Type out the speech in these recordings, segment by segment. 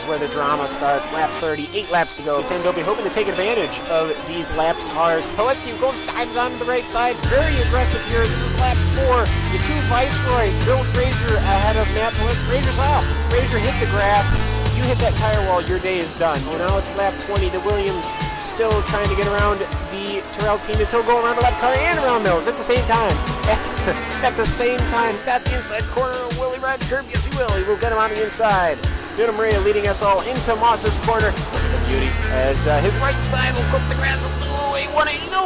where the drama starts. Lap 30, 8 laps to go. Sandopi hoping to take advantage of these lapped cars. Pilecki dives onto the right side, very aggressive here. This is lap 4. The two Viceroys, Bill Frazier ahead of Matt Pilecki. Frazier's off. Frazier hit the grass. You hit that tire wall, your day is done. Well, now it's lap 20. The Williams still trying to get around the Terrell team as he'll go around the left car and around those at the same time. At the same time, he's got the inside corner. Will he ride the curb? Yes, he will. He will get him on the inside. Vito Maria leading us all into Moss's corner. Look at the beauty as his right side will cook the grass a little.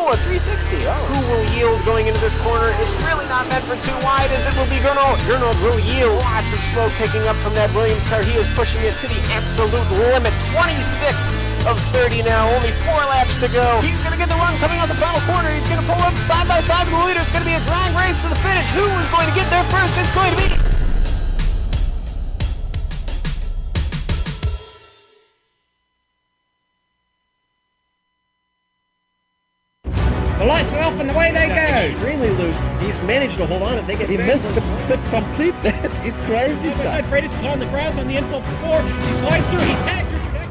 A 360. Oh. Who will yield going into this corner? It's really not meant for too wide as it will be Gernot. Gernot will yield. Lots of smoke picking up from that Williams car. He is pushing it to the absolute limit. 26 of 30 now. Only 4 laps to go. He's going to get the run coming out the final corner. He's going to pull up side by side with the leader. It's going to be a drag race to the finish. Who is going to get there first? It's going to be... The lights are off and away they go. Extremely loose. He's managed to hold on and he missed the complete that. He's crazy stuff. Side Freitas is on the grass on the infield before. He slides through. He tags Richard Eck.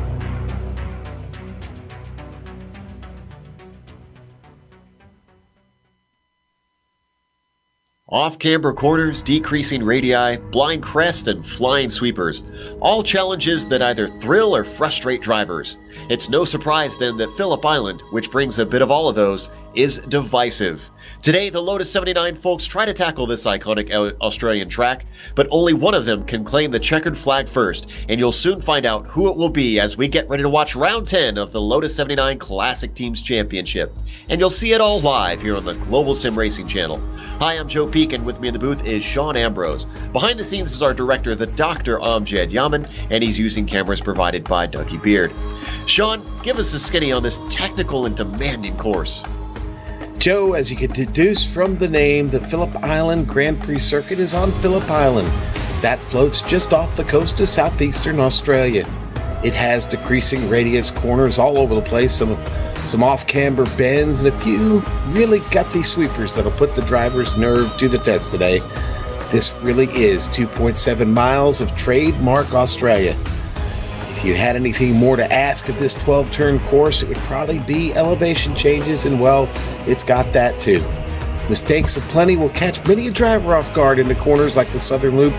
Off-camber corners, decreasing radii, blind crest, and flying sweepers. All challenges that either thrill or frustrate drivers. It's no surprise then that Phillip Island, which brings a bit of all of those, is divisive. Today, the Lotus 79 folks try to tackle this iconic Australian track, but only one of them can claim the checkered flag first, and you'll soon find out who it will be as we get ready to watch round 10 of the Lotus 79 Classic Teams Championship. And you'll see it all live here on the Global Sim Racing channel. Hi, I'm Joe Peak, and with me in the booth is Sean Ambrose. Behind the scenes is our director, the Dr. Amjad Yaman, and he's using cameras provided by Dougie Beard. Sean, give us a skinny on this technical and demanding course. Joe, as you can deduce from the name, the Phillip Island Grand Prix circuit is on Phillip Island. That floats just off the coast of southeastern Australia. It has decreasing radius corners all over the place, some off-camber bends, and a few really gutsy sweepers that'll put the driver's nerve to the test today. This really is 2.7 miles of trademark Australia. If you had anything more to ask of this 12-turn course, it would probably be elevation changes, and well, it's got that too. Mistakes aplenty will catch many a driver off guard into corners like the Southern Loop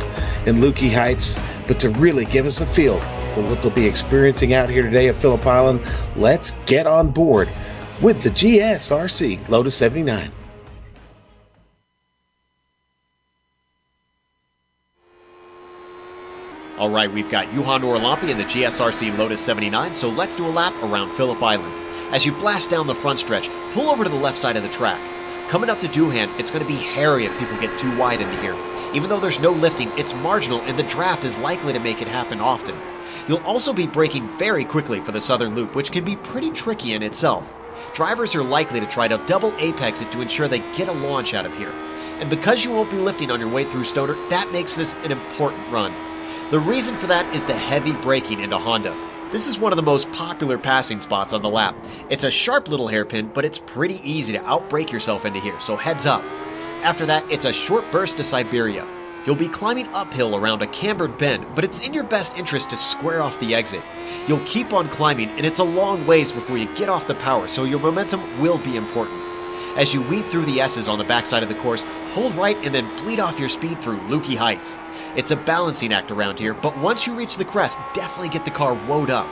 and Lukey Heights, but to really give us a feel for what they'll be experiencing out here today at Phillip Island, let's get on board with the GSRC Lotus 79. All right, we've got Johan Orlampi in the GSRC Lotus 79, so let's do a lap around Phillip Island. As you blast down the front stretch, pull over to the left side of the track. Coming up to Doohan, it's going to be hairy if people get too wide into here. Even though there's no lifting, it's marginal and the draft is likely to make it happen often. You'll also be braking very quickly for the Southern Loop, which can be pretty tricky in itself. Drivers are likely to try to double apex it to ensure they get a launch out of here. And because you won't be lifting on your way through Stoner, that makes this an important run. The reason for that is the heavy braking into Honda. This is one of the most popular passing spots on the lap. It's a sharp little hairpin, but it's pretty easy to outbrake yourself into here, so heads up. After that, it's a short burst to Siberia. You'll be climbing uphill around a cambered bend, but it's in your best interest to square off the exit. You'll keep on climbing, and it's a long ways before you get off the power, so your momentum will be important. As you weave through the S's on the backside of the course, hold right and then bleed off your speed through Lukey Heights. It's a balancing act around here, but once you reach the crest, definitely get the car woed up.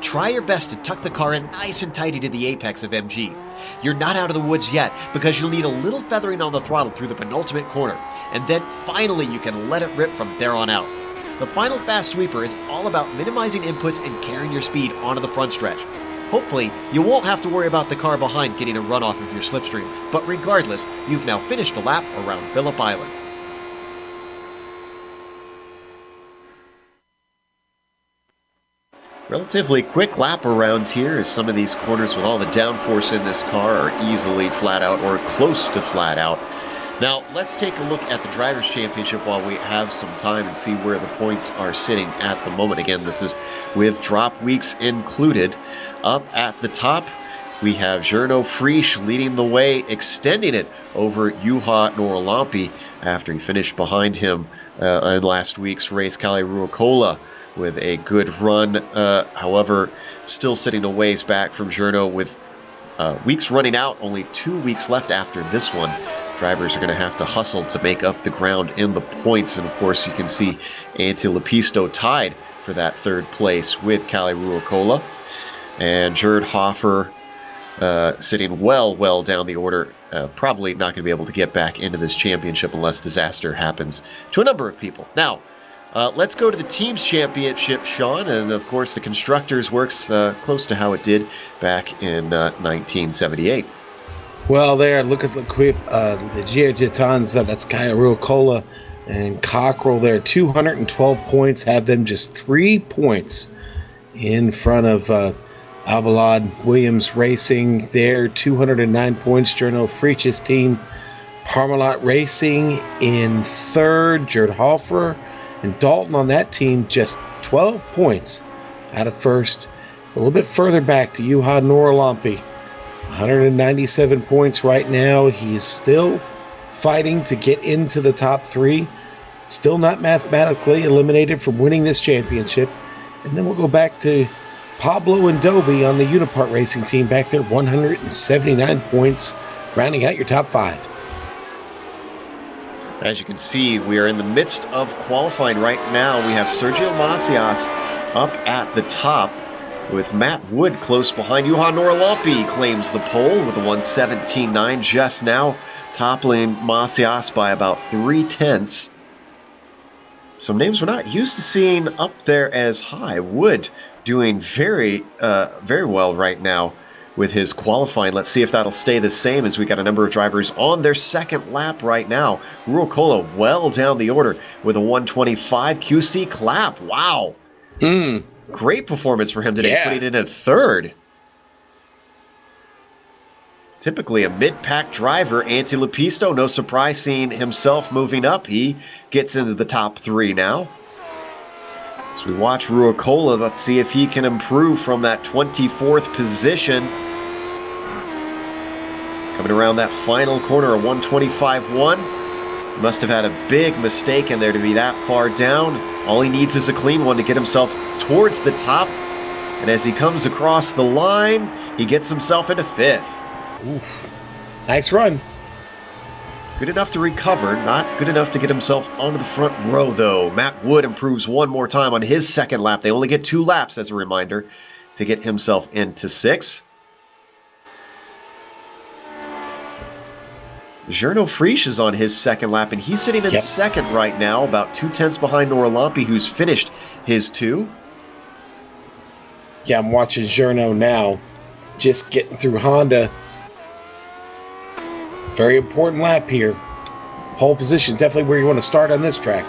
Try your best to tuck the car in nice and tighty to the apex of MG. You're not out of the woods yet, because you'll need a little feathering on the throttle through the penultimate corner, and then finally you can let it rip from there on out. The final fast sweeper is all about minimizing inputs and carrying your speed onto the front stretch. Hopefully, you won't have to worry about the car behind getting a runoff of your slipstream, but regardless, you've now finished a lap around Phillip Island. Relatively quick lap around here as some of these corners with all the downforce in this car are easily flat out or close to flat out. Now let's take a look at the Drivers' Championship while we have some time and see where the points are sitting at the moment. Again, this is with drop weeks included. Up at the top, we have Gernot Frisch leading the way, extending it over Juha Orlampi after he finished behind him in last week's race. Kalle Ruokola with a good run. However, still sitting a ways back from Journo with weeks running out, only 2 weeks left after this one. Drivers are going to have to hustle to make up the ground in the points. And of course, you can see Anti-Lepisto tied for that third place with Kalle Ruokola. And Gerd Hoffer sitting well down the order. Probably not going to be able to get back into this championship unless disaster happens to a number of people. Now, let's go to the Teams Championship, Sean. And of course, the Constructors works close to how it did back in 1978. Well, there, look at the Geo Titans. That's Kalle Ruokola and Cockrell there. 212 points, have them just 3 points in front of Avalon Williams Racing there. 209 points. Journo Frisch's team. Parmalat Racing in third. Gerd Hofer and Dalton on that team, just 12 points out of first. A little bit further back to Juha Norlampi. 197 points right now. He's still fighting to get into the top 3. Still not mathematically eliminated from winning this championship. And then we'll go back to Pablo and Dobie on the Unipart Racing team back there. 179 points, rounding out your top 5. As you can see, we are in the midst of qualifying right now. We have Sergio Macias up at the top, with Matt Wood close behind. Juha Norlampi claims the pole with a 1:17.9 just now, toppling Macias by about 3/10. Some names we're not used to seeing up there as high. Wood doing very well right now with his qualifying. Let's see if that'll stay the same, as we got a number of drivers on their second lap right now. Ruokola well down the order with a 1:25. QC Clapp, wow. Great performance for him today, putting in a third. Typically a mid-pack driver. Anti-Lepisto, no surprise seeing himself moving up. He gets into the top 3 now. As we watch Ruokola, let's see if he can improve from that 24th position. He's coming around that final corner, a 1:25.1. Must have had a big mistake in there to be that far down. All he needs is a clean one to get himself towards the top. And as he comes across the line, he gets himself into 5th. Oof. Nice run. Good enough to recover, not good enough to get himself onto the front row, though. Matt Wood improves one more time on his second lap. They only get 2 laps, as a reminder, to get himself into 6th. Journo Frisch is on his second lap, and he's sitting in second right now, about 2/10 behind Norlampi, who's finished his 2. Yeah, I'm watching Journo now, just getting through Honda. Very important lap here. Pole position, definitely where you want to start on this track.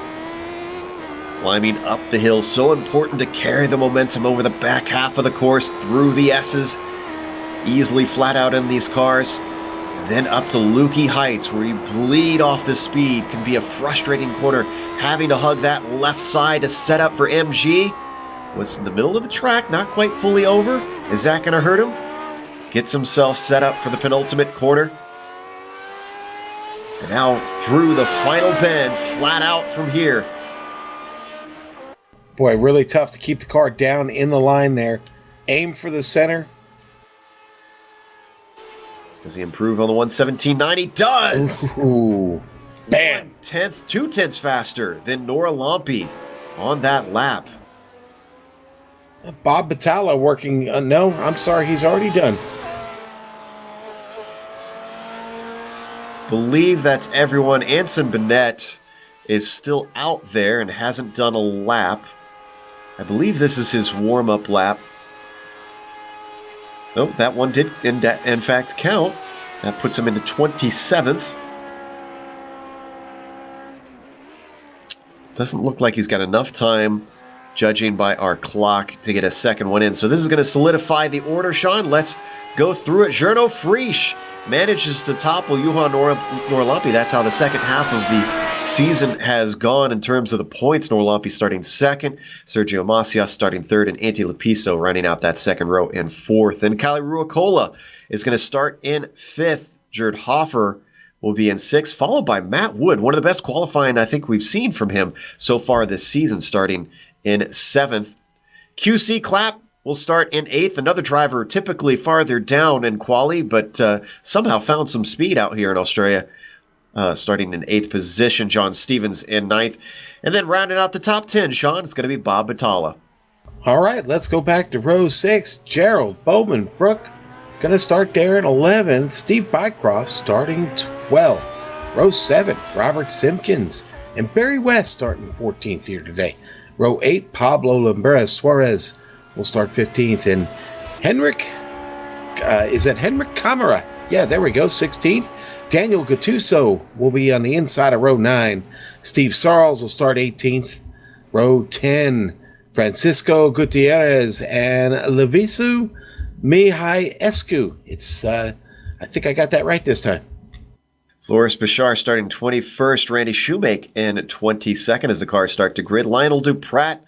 Climbing up the hill, so important to carry the momentum over the back half of the course, through the S's, easily flat out in these cars. Then up to Lukey Heights, where you bleed off the speed. Can be a frustrating corner, having to hug that left side to set up for MG. Was in the middle of the track, not quite fully over. Is that going to hurt him? Gets himself set up for the penultimate corner. And now through the final bend, flat out from here. Boy, really tough to keep the car down in the line there. Aim for the center. Does he improve on the 1:17.9? He does! Ooh. Bam! 2/10 faster than Norlampi on that lap. Bob Battalla working. No, I'm sorry, he's already done. Believe that's everyone. Anson Bennett is still out there and hasn't done a lap. I believe this is his warm-up lap. Oh, that one did in fact count. That puts him into 27th. Doesn't look like he's got enough time, judging by our clock, to get a second one in. So this is going to solidify the order, Sean. Let's go through it. Journo Frisch manages to topple Juha Norlampi. That's how the second half of the season has gone in terms of the points. Norlampi starting second, Sergio Macias starting third, and Anti-Lepisto running out that second row in 4th. And Kalle Ruokola is going to start in 5th. Gerd Hofer will be in 6th, followed by Matt Wood, one of the best qualifying I think we've seen from him so far this season, starting in 7th. QC Clap will start in 8th. Another driver typically farther down in quali, but somehow found some speed out here in Australia. Starting in 8th position, John Stevens in 9th. And then rounding out the top 10, Sean, it's going to be Bob Battaglia. All right, let's go back to row 6. Gerald Bowman Brook going to start there in 11th. Steve Bycroft starting 12th. Row 7, Robert Simpkins and Barry West starting 14th here today. Row 8, Pablo Lambrez Suarez will start 15th. And Henrik, is that Henrik Camara? Yeah, there we go, 16th. Daniel Gattuso will be on the inside of row 9. Steve Sarles will start 18th. Row 10, Francisco Gutierrez and Levisu Mihaescu. It's, I think I got that right this time. Floris Bashar starting 21st. Randy Shoemake in 22nd as the cars start to grid. Lionel Duprat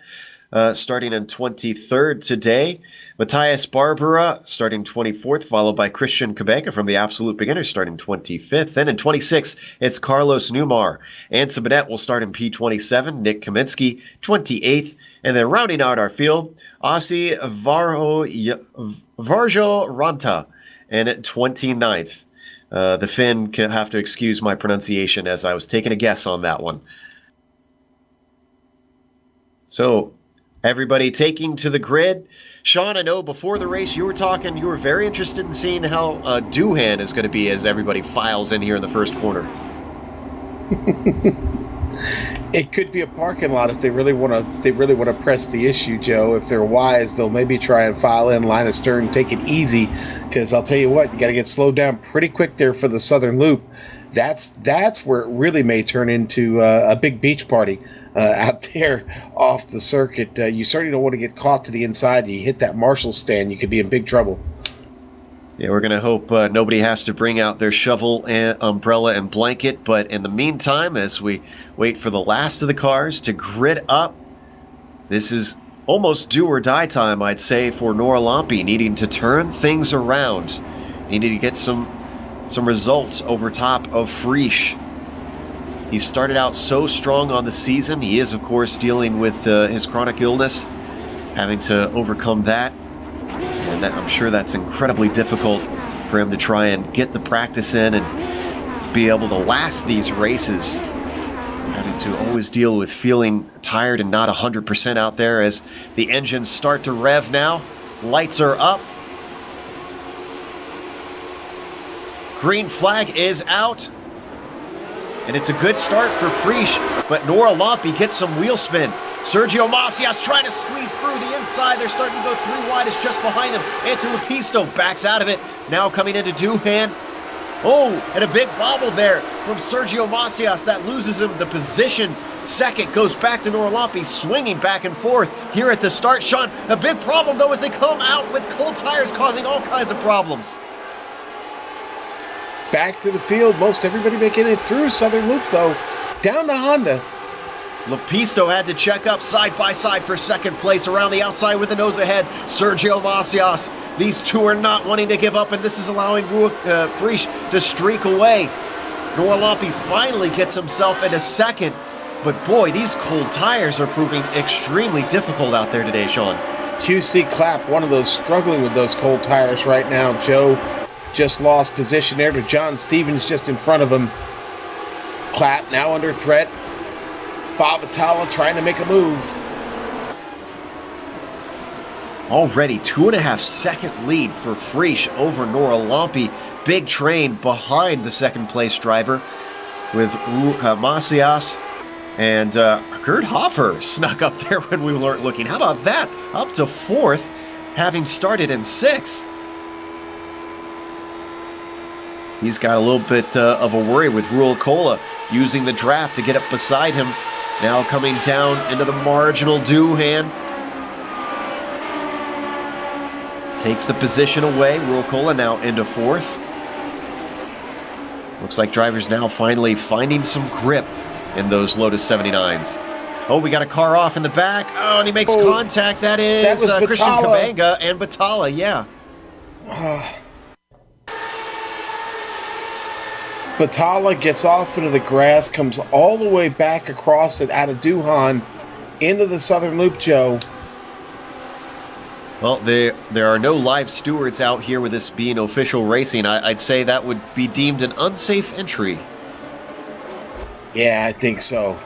starting in 23rd today. Matthias Barbera starting 24th, followed by Christian Cabanca from the Absolute Beginners starting 25th. Then in 26th, it's Carlos Newmar. Anson Bennett will start in P27. Nick Kaminsky, 28th. And then rounding out our field, Aussie Varjo Ranta in 29th. The Finn can have to excuse my pronunciation as I was taking a guess on that one. So, everybody taking to the grid. Sean, I know before the race you were very interested in seeing how Doohan is going to be as everybody files in here in the first corner. It could be a parking lot if they really want to press the issue, Joe. If they're wise, they'll maybe try and file in line of stern, take it easy, because I'll tell you what, you got to get slowed down pretty quick there for the Southern Loop. That's where it really may turn into a big beach party out there off the circuit. You certainly don't want to get caught to the inside. You hit that Marshall stand, you could be in big trouble. Yeah, we're going to hope nobody has to bring out their shovel, and umbrella, and blanket. But in the meantime, as we wait for the last of the cars to grid up, this is almost do or die time, I'd say, for Nora Lampe, needing to turn things around. Needing to get some results over top of Frisch. He started out so strong on the season. He is, of course, dealing with his chronic illness, having to overcome that. And I'm sure that's incredibly difficult for him to try and get the practice in and be able to last these races. Having to always deal with feeling tired and not 100% out there as the engines start to rev now. Lights are up. Green flag is out. And it's a good start for Frisch, but Nora Lampe gets some wheel spin. Sergio Macias trying to squeeze through the inside. They're starting to go 3 wide. It's just behind them. Anton Lepisto backs out of it. Now coming into Doohan. Oh, and a big bobble there from Sergio Macias. That loses him the position. Second goes back to Nora Lampe, swinging back and forth here at the start. Sean, a big problem, though, as they come out with cold tires causing all kinds of problems. Back to the field. Most everybody making it through Southern Loop, though. Down to Honda. Lepisto had to check up side by side for second place around the outside with the nose ahead. Sergio Macias. These two are not wanting to give up, and this is allowing Frisch to streak away. Nora Lampe finally gets himself into second. But boy, these cold tires are proving extremely difficult out there today, Sean. QC Clap, one of those struggling with those cold tires right now. Joe just lost position there to John Stevens just in front of him. Clap now under threat. Bob Battaglia trying to make a move. Already 2.5 second lead for Frisch over Nora Lampe. Big train behind the second place driver with Macias and Gerd Hofer snuck up there when we weren't looking. How about that? Up to 4th, having started in 6th. He's got a little bit of a worry with Ruel Cola using the draft to get up beside him. Now coming down into the marginal Doohan. Takes the position away. Ruel Cola now into 4th. Looks like drivers now finally finding some grip in those Lotus 79s. Oh, we got a car off in the back. Oh, and he makes contact. That is Christian Cabanca and Battaglia, yeah. Battaglia gets off into the grass, comes all the way back across it out of Doohan, into the southern loop, Joe. Well, there are no live stewards out here with this being official racing. I'd say that would be deemed an unsafe entry. Yeah, I think so.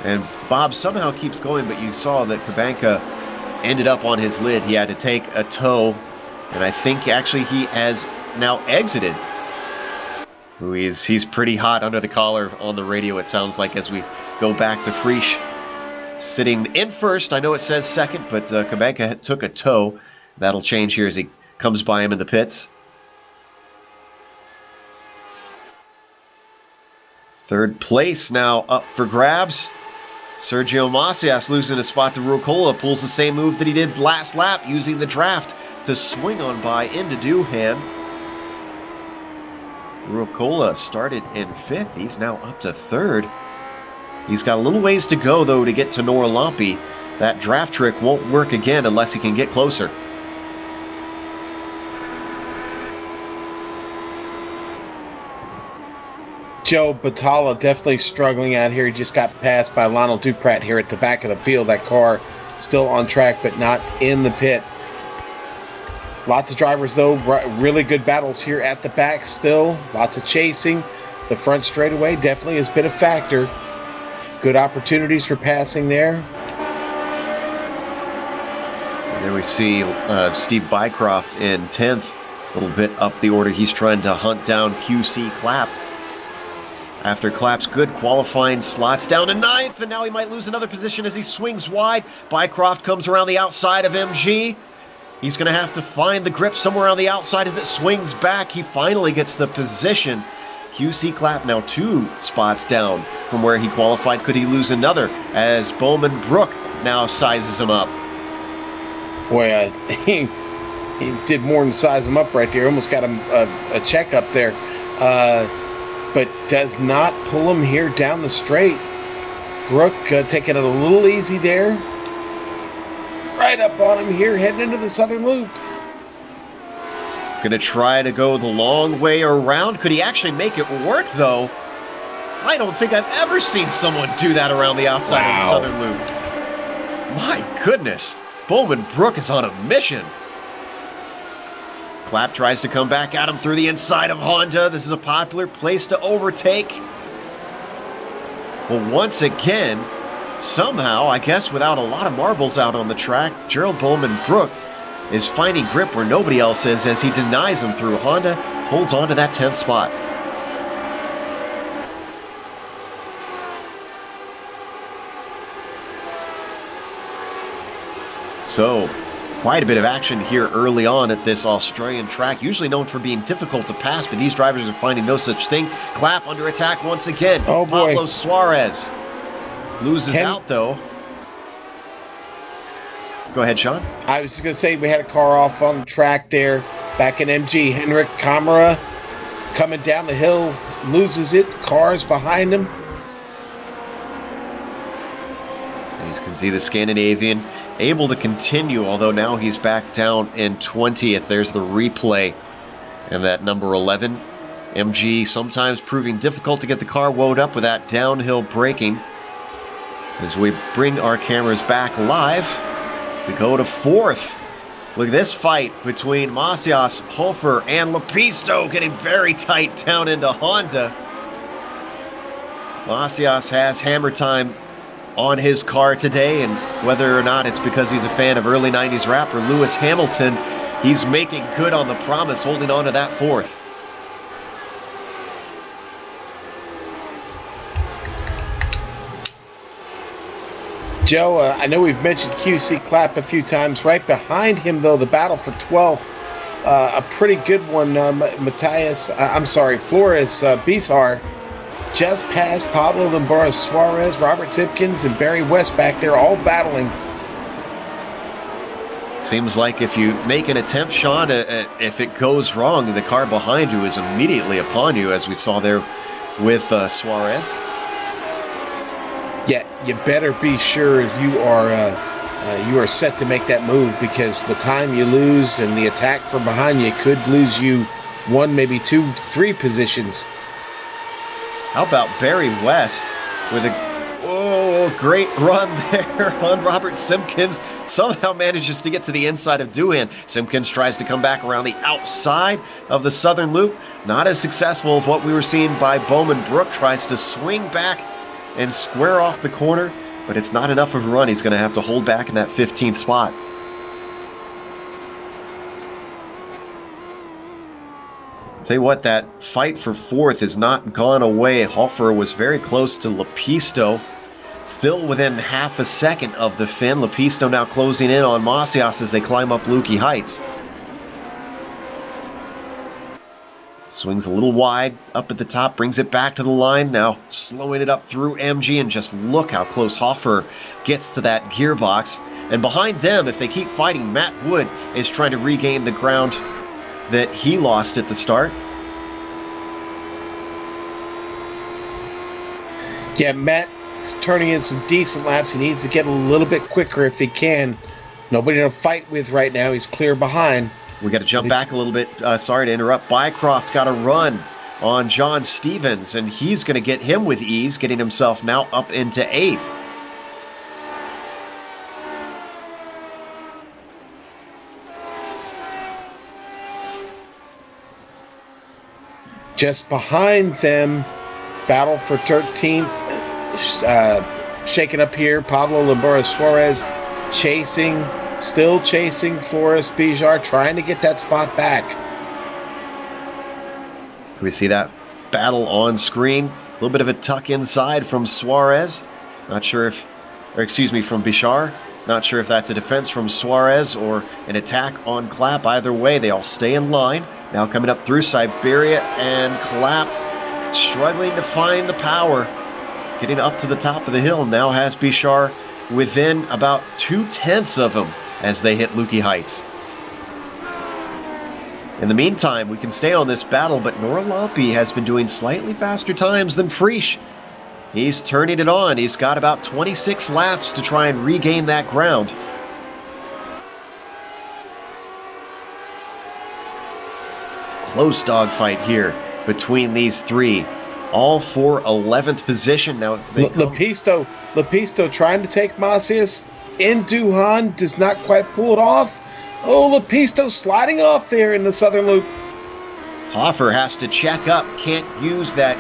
And Bob somehow keeps going, but you saw that Kubanka ended up on his lid. He had to take a tow, and I think actually he has now exited. He's pretty hot under the collar on the radio, it sounds like, as we go back to Frisch. Sitting in first, I know it says second, but Kubanka took a tow. That'll change here as he comes by him in the pits. Third place now up for grabs. Sergio Macias losing a spot to Rucola, pulls the same move that he did last lap, using the draft to swing on by into Doohan. Rucola started in fifth. He's now up to third. He's got a little ways to go, though, to get to Noralampi. That draft trick won't work again unless he can get closer. Joe Batalla definitely struggling out here. He just got passed by Lionel Duprat here at the back of the field. That car still on track, but not in the pit. Lots of drivers, though. Really good battles here at the back still. Lots of chasing. The front straightaway definitely has been a factor. Good opportunities for passing there. And there we see Steve Bycroft in 10th. A little bit up the order. He's trying to hunt down QC Clapp. After Clapp's good qualifying slots down to 9th, and now he might lose another position as he swings wide. Bycroft comes around the outside of MG. He's going to have to find the grip somewhere on the outside as it swings back. He finally gets the position. QC Clapp now 2 spots down from where he qualified. Could he lose another as Bowman Brook now sizes him up? Boy, he did more than size him up right there. Almost got him a check up there. But does not pull him here down the straight. Brook taking it a little easy there. Right up on him here, heading into the southern loop. He's going to try to go the long way around. Could he actually make it work, though? I don't think I've ever seen someone do that around the outside of the southern loop. My goodness. Bowman Brook is on a mission. Clapp tries to come back at him through the inside of Honda. This is a popular place to overtake. Well, once again, somehow, I guess without a lot of marbles out on the track, Gerald Bowman Brook is finding grip where nobody else is as he denies him through Honda, holds on to that 10th spot. So, quite a bit of action here early on at this Australian track, usually known for being difficult to pass, but these drivers are finding no such thing. Clapp under attack once again. Oh boy. Pablo Suarez loses out, though. Go ahead, Sean. I was just going to say we had a car off on the track there back in MG. Henrik Kamara coming down the hill, loses it. Cars behind him. As you can see, the Scandinavian able to continue, although now he's back down in 20th. There's the replay. And that number 11, MG, sometimes proving difficult to get the car wound up with that downhill braking. As we bring our cameras back live, we go to 4th. Look at this fight between Macias, Hofer, and Lepisto getting very tight down into Honda. Macias has hammer time on his car today, and whether or not it's because he's a fan of early 90s rapper Lewis Hamilton, he's making good on the promise, holding on to that 4th. Joe, I know we've mentioned QC Clapp a few times. Right behind him, though, the battle for 12th. A pretty good one. Flores Bizarre just past Pablo Lambarra Suarez, Robert Zipkins, and Barry West back there, all battling. Seems like if you make an attempt, Sean, if it goes wrong, the car behind you is immediately upon you, as we saw there with Suarez. Yeah, you better be sure you are set to make that move, because the time you lose and the attack from behind you could lose you 1, maybe 2, 3 positions. How about Barry West with a... Oh, great run there on Robert Simpkins. Somehow manages to get to the inside of Doohan. Simpkins tries to come back around the outside of the southern loop. Not as successful as what we were seeing by Bowman. Brook tries to swing back and square off the corner, but it's not enough of a run. He's going to have to hold back in that 15th spot. Tell you what, that fight for fourth has not gone away. Hofer was very close to Lepisto. Still within half a second of the Finn. Lepisto now closing in on Macias as they climb up Lukey Heights. Swings a little wide up at the top, brings it back to the line. Now slowing it up through MG, and just look how close Hofer gets to that gearbox. And behind them, if they keep fighting, Matt Wood is trying to regain the ground that he lost at the start. Yeah, Matt's turning in some decent laps. He needs to get a little bit quicker if he can. Nobody to fight with right now. He's clear behind. We got to jump back a little bit. Sorry to interrupt. Bycroft's got a run on John Stevens, and he's going to get him with ease, getting himself now up into 8th. Just behind them, battle for 13th, shaking up here. Pablo Lambora Suarez chasing, still chasing Forrest Bijar, trying to get that spot back. We see that battle on screen. A little bit of a tuck inside from Suarez. Not sure if, or excuse me, from Bichar. Not sure if that's a defense from Suarez or an attack on Clapp. Either way, they all stay in line. Now coming up through Siberia, and Clapp struggling to find the power. Getting up to the top of the hill, now has Bichar within about 2/10 of him as they hit Lukey Heights. In the meantime, we can stay on this battle, but Nora Lampe has been doing slightly faster times than Frisch. He's turning it on. He's got about 26 laps to try and regain that ground. Close dogfight here between these three. All for 11th position. Now Lepisto trying to take Macias in Doohan, does not quite pull it off. Oh, Lepisto sliding off there in the southern loop. Hofer has to check up, can't use that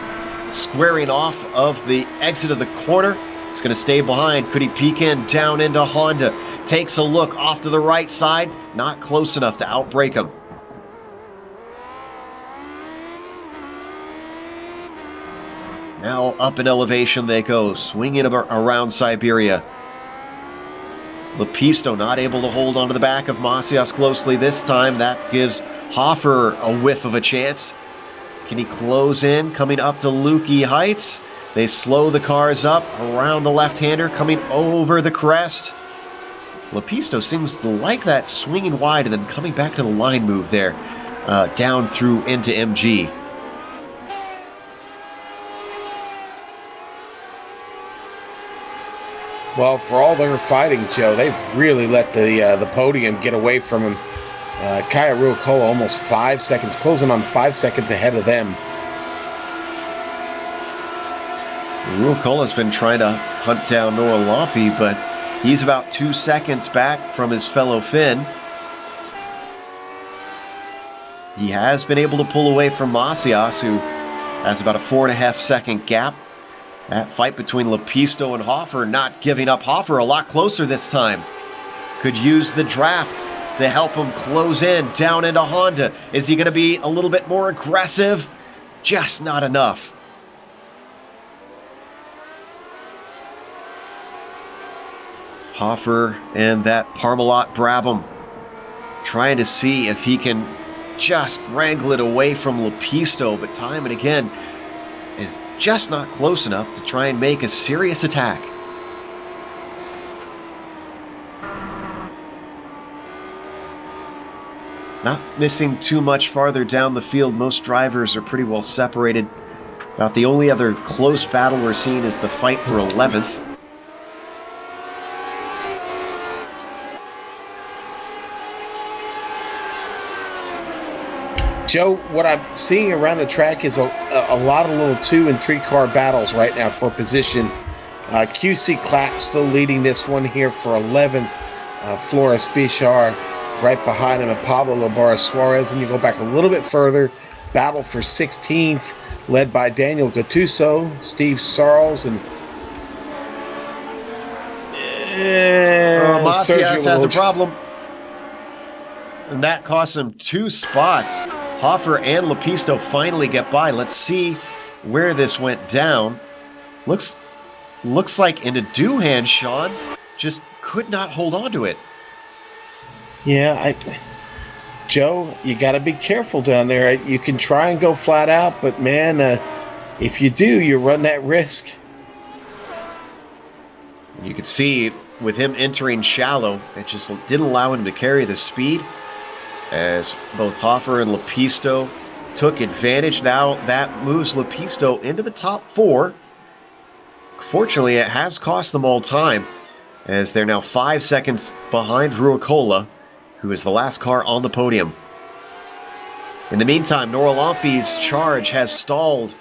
squaring off of the exit of the corner. It's going to stay behind. Could he peek in down into Honda? Takes a look off to the right side, not close enough to outbreak him. Now up in elevation they go, swinging around Siberia. Lepisto not able to hold onto the back of Macias closely this time. That gives Hofer a whiff of a chance. Can he close in, coming up to Lukey Heights? They slow the cars up around the left-hander, coming over the crest. Lepisto seems to like that swinging wide and then coming back to the line move there, down through into MG. Well, for all their fighting, Joe, they've really let the podium get away from him. Kaya Ruokola almost 5 seconds, closing on 5 seconds ahead of them. Ruocola's been trying to hunt down Nora Lampe, but he's about 2 seconds back from his fellow Finn. He has been able to pull away from Macias, who has about a 4.5 second gap. That fight between Lepisto and Hofer, not giving up. Hofer a lot closer this time. Could use the draft to help him close in down into Honda. Is he going to be a little bit more aggressive? Just not enough. Hofer and that Parmalat Brabham trying to see if he can just wrangle it away from Lepisto, but time and again is just not close enough to try and make a serious attack. Not missing too much farther down the field. Most drivers are pretty well separated. About the only other close battle we're seeing is the fight for 11th. Joe, what I'm seeing around the track is a lot of little 2- and 3-car battles right now for position. QC Clapp still leading this one here for 11th. Flores Bichar right behind him, and Pablo Labarra Suarez. And you go back a little bit further, battle for 16th, led by Daniel Gattuso, Steve Sarles, and Macias has a problem. And that costs him 2 spots. Hoffer and Lepisto finally get by. Let's see where this went down. Looks like into Doohan, Sean just could not hold on to it. Yeah, Joe, you got to be careful down there. You can try and go flat out, but man, if you do, you run that risk. You could see with him entering shallow, it just didn't allow him to carry the speed, as both Hoffer and Lepisto took advantage. Now that moves Lepisto into the top 4. Fortunately, it has cost them all time, as they're now 5 seconds behind Ruicola, who is the last car on the podium. In the meantime, Nora Lampi's charge has stalled,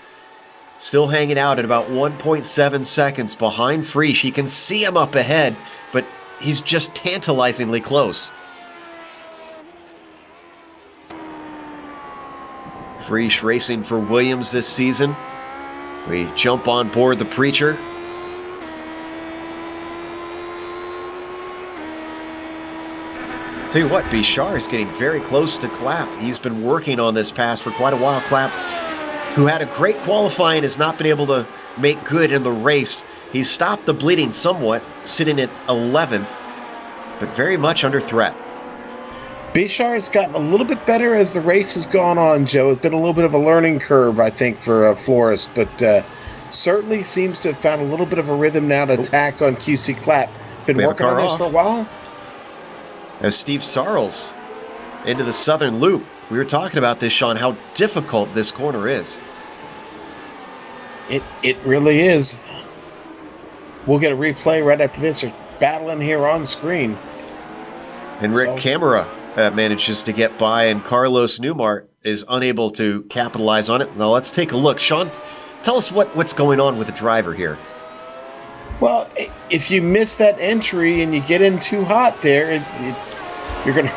still hanging out at about 1.7 seconds behind Free. She can see him up ahead, but he's just tantalizingly close. Free racing for Williams this season. We jump on board the Preacher. Tell you what, Bichar is getting very close to Clapp. He's been working on this pass for quite a while. Clapp, who had a great qualifying, has not been able to make good in the race. He's stopped the bleeding somewhat, sitting at 11th, but very much under threat. Bichar has gotten a little bit better as the race has gone on, Joe. It's been a little bit of a learning curve, I think, for Flores, but certainly seems to have found a little bit of a rhythm now to attack on QC Clapp. Been working on this for a while. As Steve Sarles into the southern loop. We were talking about this, Sean, how difficult this corner is. It really is. We'll get a replay right after this. They're battling here on screen. And Rick Camera manages to get by, and Carlos Newmar is unable to capitalize on it. Now let's take a look. Sean, tell us what's going on with the driver here. Well, if you miss that entry and you get in too hot there, you're gonna.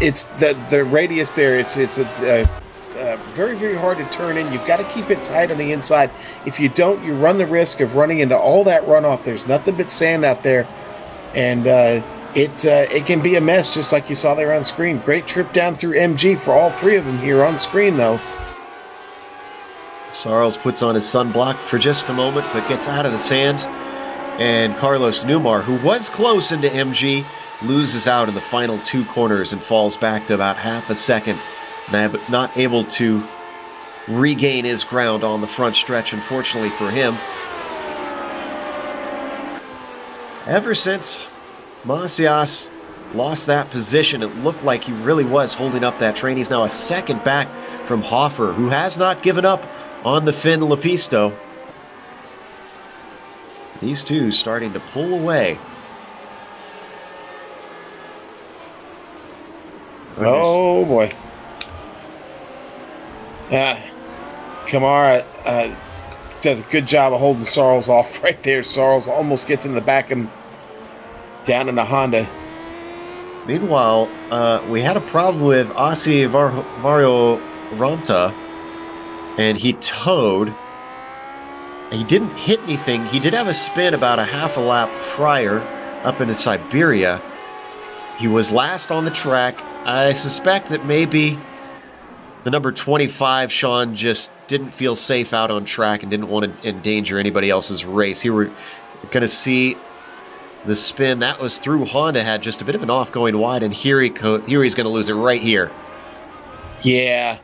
It's the radius there. It's very, very hard to turn in. You've got to keep it tight on the inside. If you don't, you run the risk of running into all that runoff. There's nothing but sand out there, and it can be a mess, just like you saw there on screen. Great trip down through MG for all 3 of them here on screen, though. Sarles puts on his sunblock for just a moment, but gets out of the sand. And Carlos Newmar, who was close into MG, loses out in the final 2 corners and falls back to about half a second. Not able to regain his ground on the front stretch, unfortunately for him. Ever since Macias lost that position, it looked like he really was holding up that train. He's now a second back from Hoffer, who has not given up on the Finn Lepisto. These two starting to pull away. Oh boy. Kamara does a good job of holding Sarles off right there. Sarles almost gets in the back of him down in the Honda. Meanwhile, we had a problem with Asi Mario Ranta, and he towed. He didn't hit anything. He did have a spin about a half a lap prior up into Siberia. He was last on the track. I suspect that maybe the number 25, Sean, just didn't feel safe out on track and didn't want to endanger anybody else's race. Here we're going to see the spin. That was through Honda, had just a bit of an off going wide, and here he's going to lose it right here. Yeah,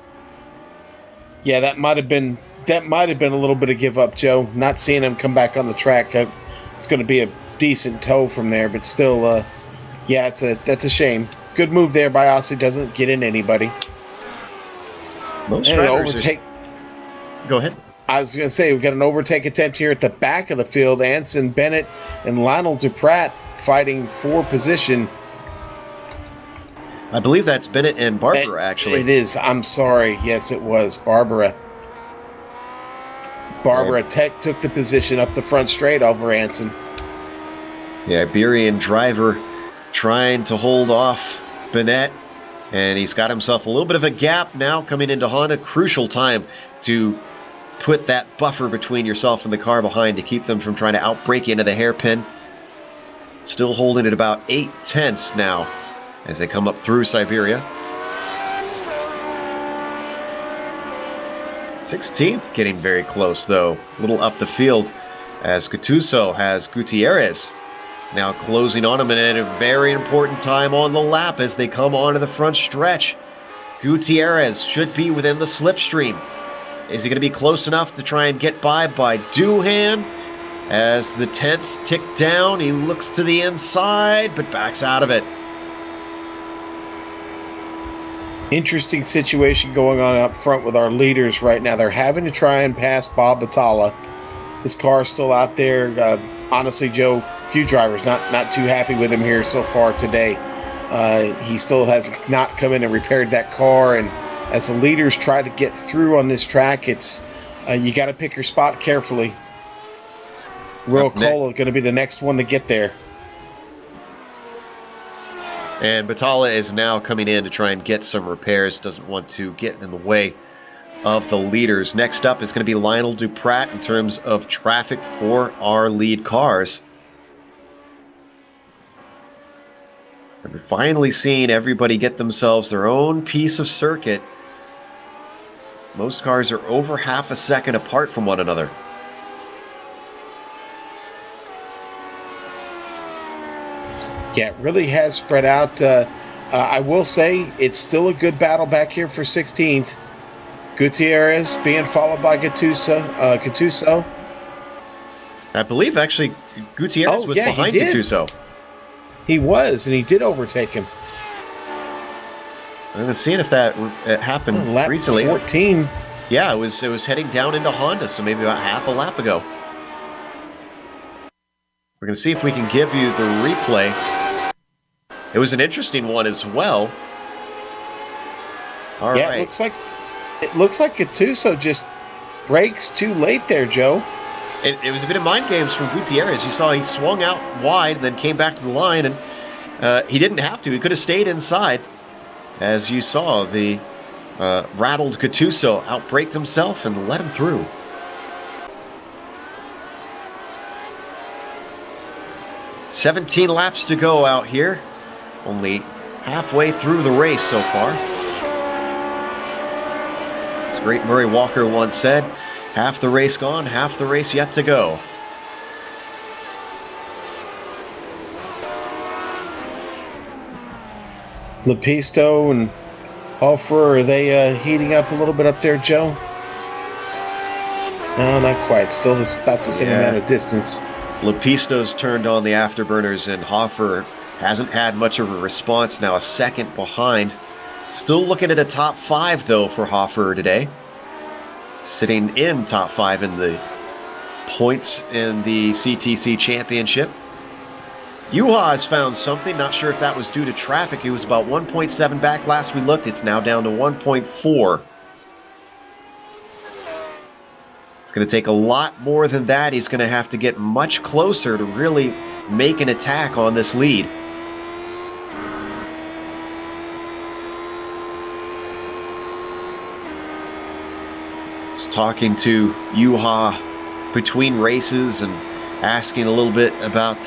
that might have been a little bit of give up, Joe. Not seeing him come back on the track. It's going to be a decent tow from there, but still, that's a shame. Good move there by Aussie. Doesn't get in anybody. Most drivers Go ahead. I was going to say, we've got an overtake attempt here at the back of the field. Anson Bennett and Lionel Duprat fighting for position. I believe that's Bennett and Barbara, actually. It is. I'm sorry. Yes, it was Barbara. Barbara Tech took the position up the front straight over Anson. The Iberian driver trying to hold off Bennett, and he's got himself a little bit of a gap now coming into Honda. Crucial time to put that buffer between yourself and the car behind to keep them from trying to outbrake you into the hairpin. Still holding at about 8/10 now as they come up through Siberia. 16th getting very close though, a little up the field as Gattuso has Gutierrez now closing on him at a very important time on the lap as they come onto the front stretch. Gutierrez should be within the slipstream. Is he going to be close enough to try and get by Doohan? As the tenths tick down, he looks to the inside, but backs out of it. Interesting situation going on up front with our leaders right now. They're having to try and pass Bob Battaglia. His car's still out there. Honestly, Joe, few drivers not too happy with him here so far today. He still has not come in and repaired that car, and as the leaders try to get through on this track, it's you got to pick your spot carefully. Royal Cola going to be the next one to get there. And Battaglia is now coming in to try and get some repairs. Doesn't want to get in the way of the leaders. Next up is going to be Lionel Duprat in terms of traffic for our lead cars. And we're finally seeing everybody get themselves their own piece of circuit. Most cars are over half a second apart from one another. Yeah, it really has spread out. I will say it's still a good battle back here for 16th. Gutierrez being followed by Gattuso. I believe actually Gutierrez was behind Gattuso. He was, and he did overtake him. I was seeing if that happened lap recently. 14. Yeah, it was heading down into Honda, so maybe about half a lap ago. We're going to see if we can give you the replay. It was an interesting one as well. All right. It looks like Gattuso just brakes too late there, Joe. It was a bit of mind games from Gutierrez. You saw he swung out wide, then came back to the line, and he didn't have to. He could have stayed inside. As you saw, the rattled Gattuso outbraked himself and let him through. "17 laps to go out here. Only halfway through the race so far." As great Murray Walker once said, half the race gone, half the race yet to go. Lepisto and Hofer, are they heating up a little bit up there, Joe? No, not quite. Still about the same amount of distance. Lepisto's turned on the afterburners, and Hofer hasn't had much of a response now, a second behind. Still looking at a top 5, though, for Hofer today. Sitting in top 5 in the points in the CTC Championship. Juha has found something. Not sure if that was due to traffic. It was about 1.7 back last we looked. It's now down to 1.4. It's going to take a lot more than that. He's going to have to get much closer to really make an attack on this lead. Just talking to Juha between races and asking a little bit about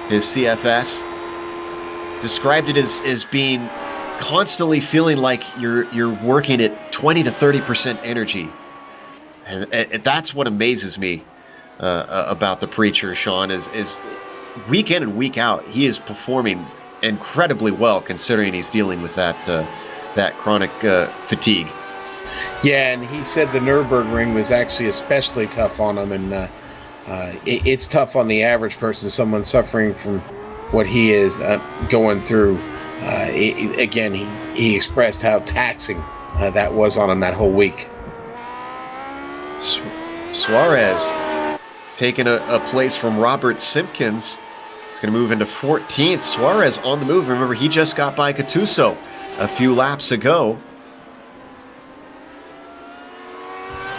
his CFS. Described it as being constantly feeling like you're working at 20 to 30% energy. And that's what amazes me about the Preacher, Sean, is week in and week out, he is performing incredibly well considering he's dealing with that chronic fatigue. Yeah, and he said the Nürburgring was actually especially tough on him, and it's tough on the average person, someone suffering from what he is going through. Again, he expressed how taxing that was on him that whole week. Suarez taking a place from Robert Simpkins. It's going to move into 14th. Suarez on the move. Remember, he just got by Gattuso a few laps ago.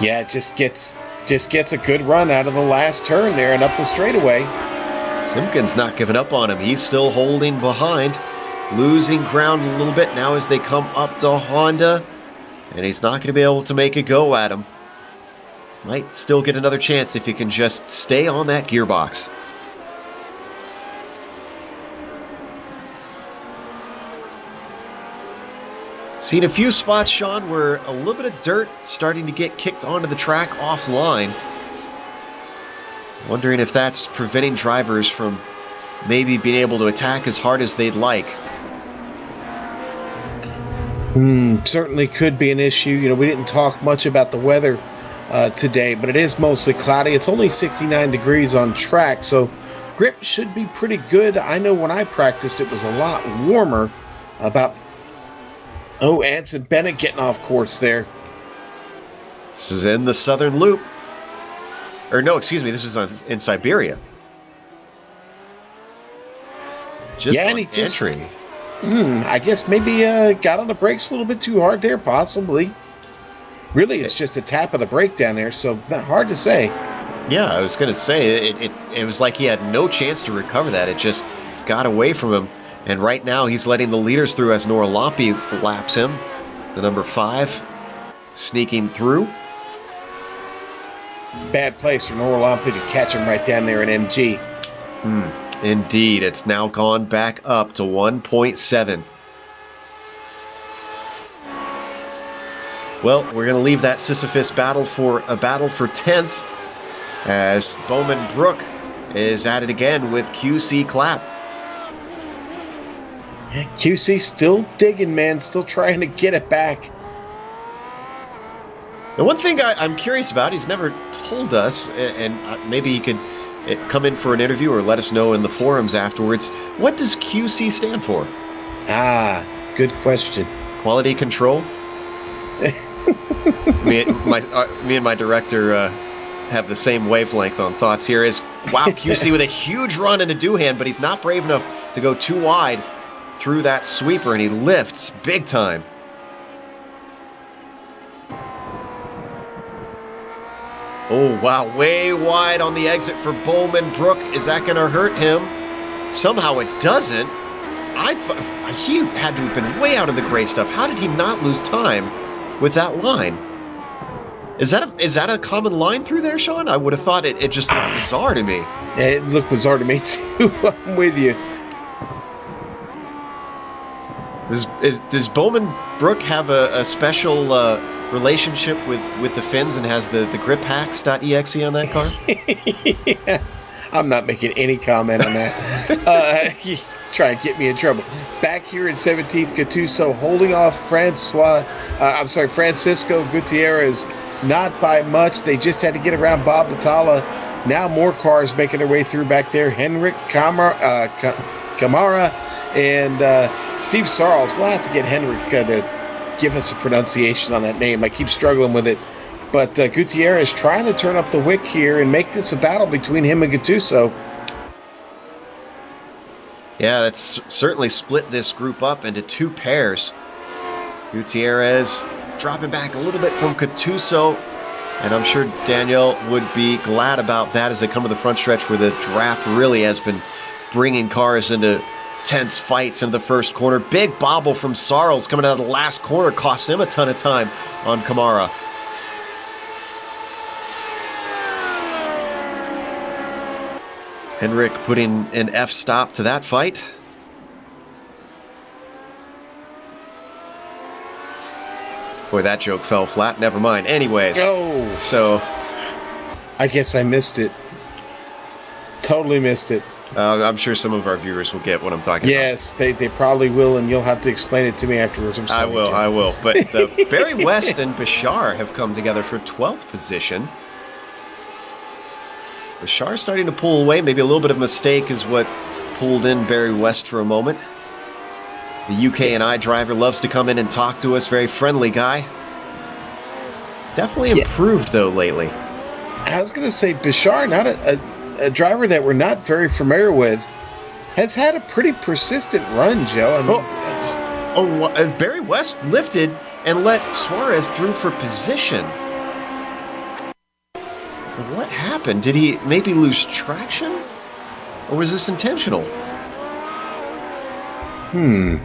Yeah, it just gets a good run out of the last turn there and up the straightaway. Simpkins not giving up on him. He's still holding behind, losing ground a little bit now as they come up to Honda, and he's not going to be able to make a go at him. Might still get another chance if he can just stay on that gearbox. Seen a few spots, Sean, where a little bit of dirt starting to get kicked onto the track offline. Wondering if that's preventing drivers from maybe being able to attack as hard as they'd like. Certainly could be an issue. You know, we didn't talk much about the weather today, but it is mostly cloudy. It's only 69 degrees on track, so grip should be pretty good. I know when I practiced, it was a lot warmer. Anson Bennett getting off course there. This is in the southern loop. Or no, excuse me, this is in Siberia. Just yeah, on and he entry. I guess maybe got on the brakes a little bit too hard there, possibly. Really, it's just a tap of the brake down there, so not hard to say. Yeah, I was going to say, it was like he had no chance to recover that. It just got away from him. And right now, he's letting the leaders through as Nora Lompe laps him. The number 5 sneaking through. Bad place for Nora Lompe to catch him right down there in MG. Indeed, it's now gone back up to 1.7. Well, we're going to leave that Sisyphus battle for a battle for 10th as Bowman Brook is at it again with QC Clapp. QC still digging, man. Still trying to get it back. The one thing I'm curious about, he's never told us, and maybe he could come in for an interview or let us know in the forums afterwards. What does QC stand for? Good question. Quality control? me and my director have the same wavelength on thoughts here. Wow, QC with a huge run into Doohan, but he's not brave enough to go too wide through that sweeper, and he lifts big time. Oh, wow, way wide on the exit for Bowman Brook. Is that going to hurt him? Somehow it doesn't. He had to have been way out of the gray stuff. How did he not lose time with that line? Is that a common line through there, Sean? I would have thought it just looked bizarre to me. It looked bizarre to me, too. I'm with you. Does Bowman Brook have a special relationship with the Finns and has the griphacks.exe on that car? Yeah. I'm not making any comment on that. Try and get me in trouble. Back here in 17th, Gattuso holding off Francisco Gutierrez, not by much. They just had to get around Bob Batalla. Now more cars making their way through back there. Henrik Kamara and Steve Sarles. We'll have to get Henrik to give us a pronunciation on that name. I keep struggling with it. But Gutierrez trying to turn up the wick here and make this a battle between him and Gattuso. Yeah, that's certainly split this group up into two pairs. Gutierrez dropping back a little bit from Gattuso, and I'm sure Danielle would be glad about that as they come to the front stretch where the draft really has been bringing cars into tense fights in the first corner. Big bobble from Sarles coming out of the last corner costs him a ton of time on Kamara. Henrik putting an F-stop to that fight. Boy, that joke fell flat. Never mind. Anyways. Oh. So. I guess I missed it. Totally missed it. I'm sure some of our viewers will get what I'm talking about. Yes, they probably will, and you'll have to explain it to me afterwards. I'm sorry, I will. But Barry West and Bashar have come together for 12th position. Bashar starting to pull away. Maybe a little bit of a mistake is what pulled in Barry West for a moment. The UK&I driver loves to come in and talk to us. Very friendly guy. Definitely improved, though, lately. I was going to say, Bashar, not a driver that we're not very familiar with, has had a pretty persistent run, Joe. I mean, Barry West lifted and let Suarez through for position. What happened? Did he maybe lose traction? Or was this intentional? You're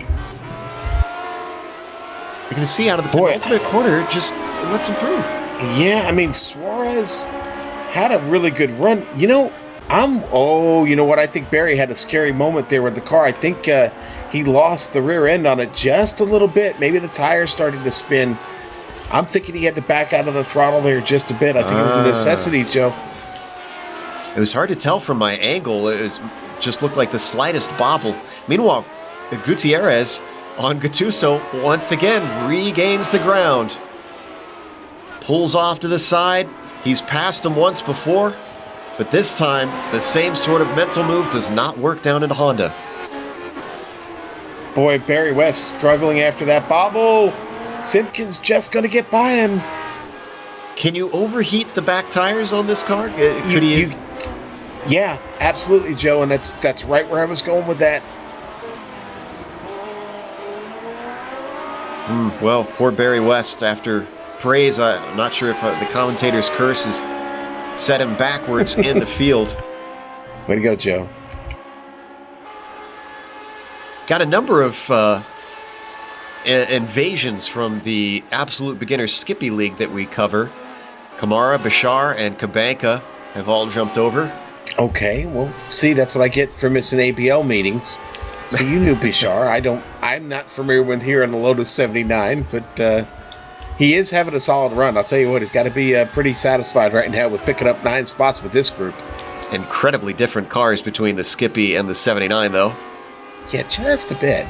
going to see out of the penultimate corner, it lets him through. Yeah, I mean, Suarez had a really good run. You know what? I think Barry had a scary moment there with the car. I think he lost the rear end on it just a little bit. Maybe the tires started to spin. I'm thinking he had to back out of the throttle there just a bit. I think it was a necessity, Joe. It was hard to tell from my angle. It just looked like the slightest bobble. Meanwhile, Gutierrez on Gattuso once again regains the ground. Pulls off to the side. He's passed him once before, but this time the same sort of mental move does not work down into Honda. Boy, Barry West struggling after that bobble. Simpkins just going to get by him. Can you overheat the back tires on this car? Yeah, absolutely, Joe, and that's right where I was going with that. Well, poor Barry West, after praise, I'm not sure if the commentator's curses set him backwards in the field. Way to go, Joe. Got a number of invasions from the Absolute Beginner Skippy League that we cover. Kamara, Bashar, and Kabanka have all jumped over. Okay, well, see, that's what I get for missing ABL meetings. So you knew Bashar. I'm not familiar with here in the Lotus 79, but he is having a solid run. I'll tell you what, he's got to be pretty satisfied right now with picking up 9 spots with this group. Incredibly different cars between the Skippy and the 79, though. Yeah, just a bit.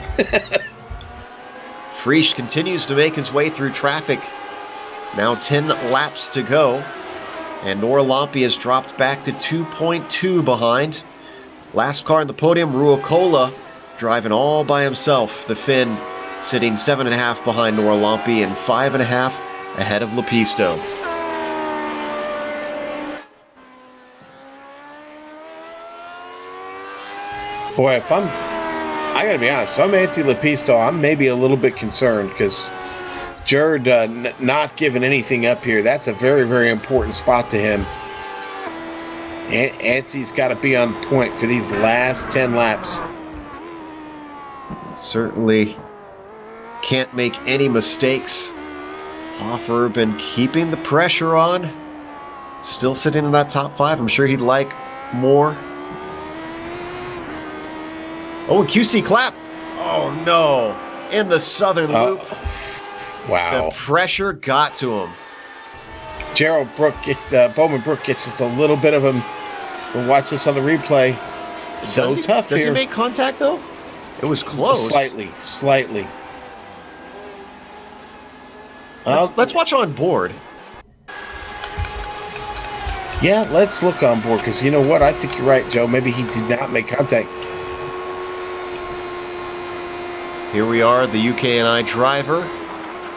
Frisch continues to make his way through traffic. Now 10 laps to go. And Nora Lampi has dropped back to 2.2 behind. Last car on the podium, Ruokola, driving all by himself. The Finn sitting 7.5 behind Nora Lampi and 5.5 ahead of Lepisto. Boy, I gotta be honest, if I'm anti-Lepisto, I'm maybe a little bit concerned because Jared not giving anything up here, that's a very, very important spot to him. Anti's got to be on point for these last 10 laps. Certainly can't make any mistakes. Hoffer been keeping the pressure on. Still sitting in that top 5. I'm sure he'd like more. Oh, QC clap. Oh, no. In the southern loop. Wow. The pressure got to him. Bowman Brook gets just a little bit of him. We'll watch this on the replay. Tough here. Does he make contact, though? It was close. Slightly. Let's watch on board. Yeah, let's look on board, because you know what? I think you're right, Joe. Maybe he did not make contact. Here we are, the UK&I driver.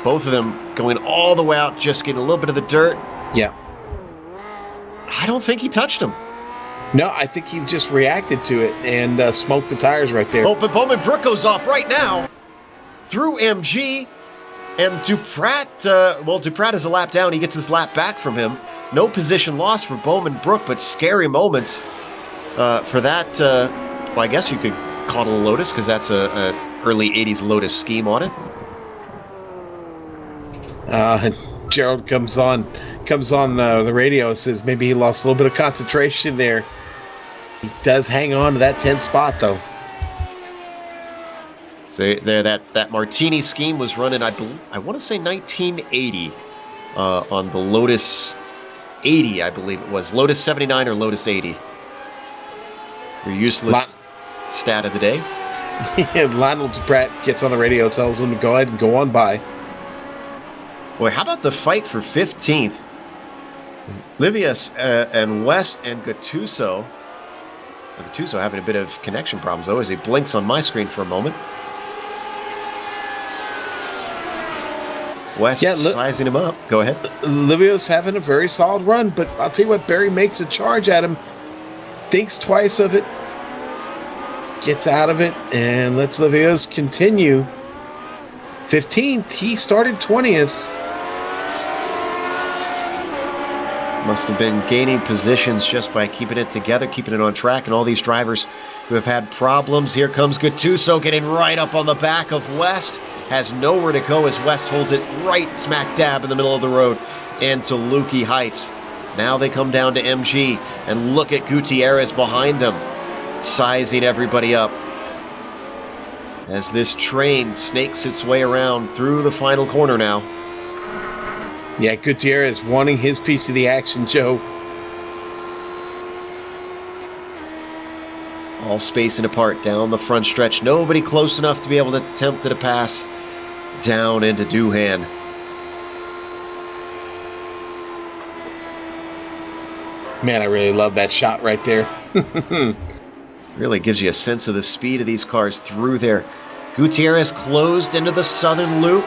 Both of them going all the way out, just getting a little bit of the dirt. Yeah. I don't think he touched him. No, I think he just reacted to it and smoked the tires right there. Oh, but Bowman Brook goes off right now through MG. And Duprat, Duprat is a lap down. He gets his lap back from him. No position loss for Bowman Brook, but scary moments for that. Well, I guess you could call it a Lotus because that's a early 80s Lotus scheme on it. Gerald comes on the radio and says maybe he lost a little bit of concentration there. He does hang on to that 10th spot, though. So there, that Martini scheme was running, I want to say 1980 on the Lotus 80, I believe it was. Lotus 79 or Lotus 80. Your useless stat of the day. Lionel Duprat gets on the radio, tells him to go ahead and go on by. Boy, how about the fight for 15th? Livius and West and Gattuso. Gattuso having a bit of connection problems, though, as he blinks on my screen for a moment. West sizing him up. Go ahead. Livius having a very solid run, but I'll tell you what, Barry makes a charge at him, thinks twice of it, gets out of it, and lets Livius continue. 15th, he started 20th. Must have been gaining positions just by keeping it together, keeping it on track, and all these drivers who have had problems. Here comes Gattuso getting right up on the back of West. Has nowhere to go as West holds it right smack dab in the middle of the road into Lukey Heights. Now they come down to MG, and look at Gutierrez behind them, sizing everybody up as this train snakes its way around through the final corner now. Yeah, Gutierrez wanting his piece of the action, Joe. All spacing apart down the front stretch. Nobody close enough to be able to attempt to pass down into Doohan. Man, I really love that shot right there. Really gives you a sense of the speed of these cars through there. Gutierrez closed into the southern loop.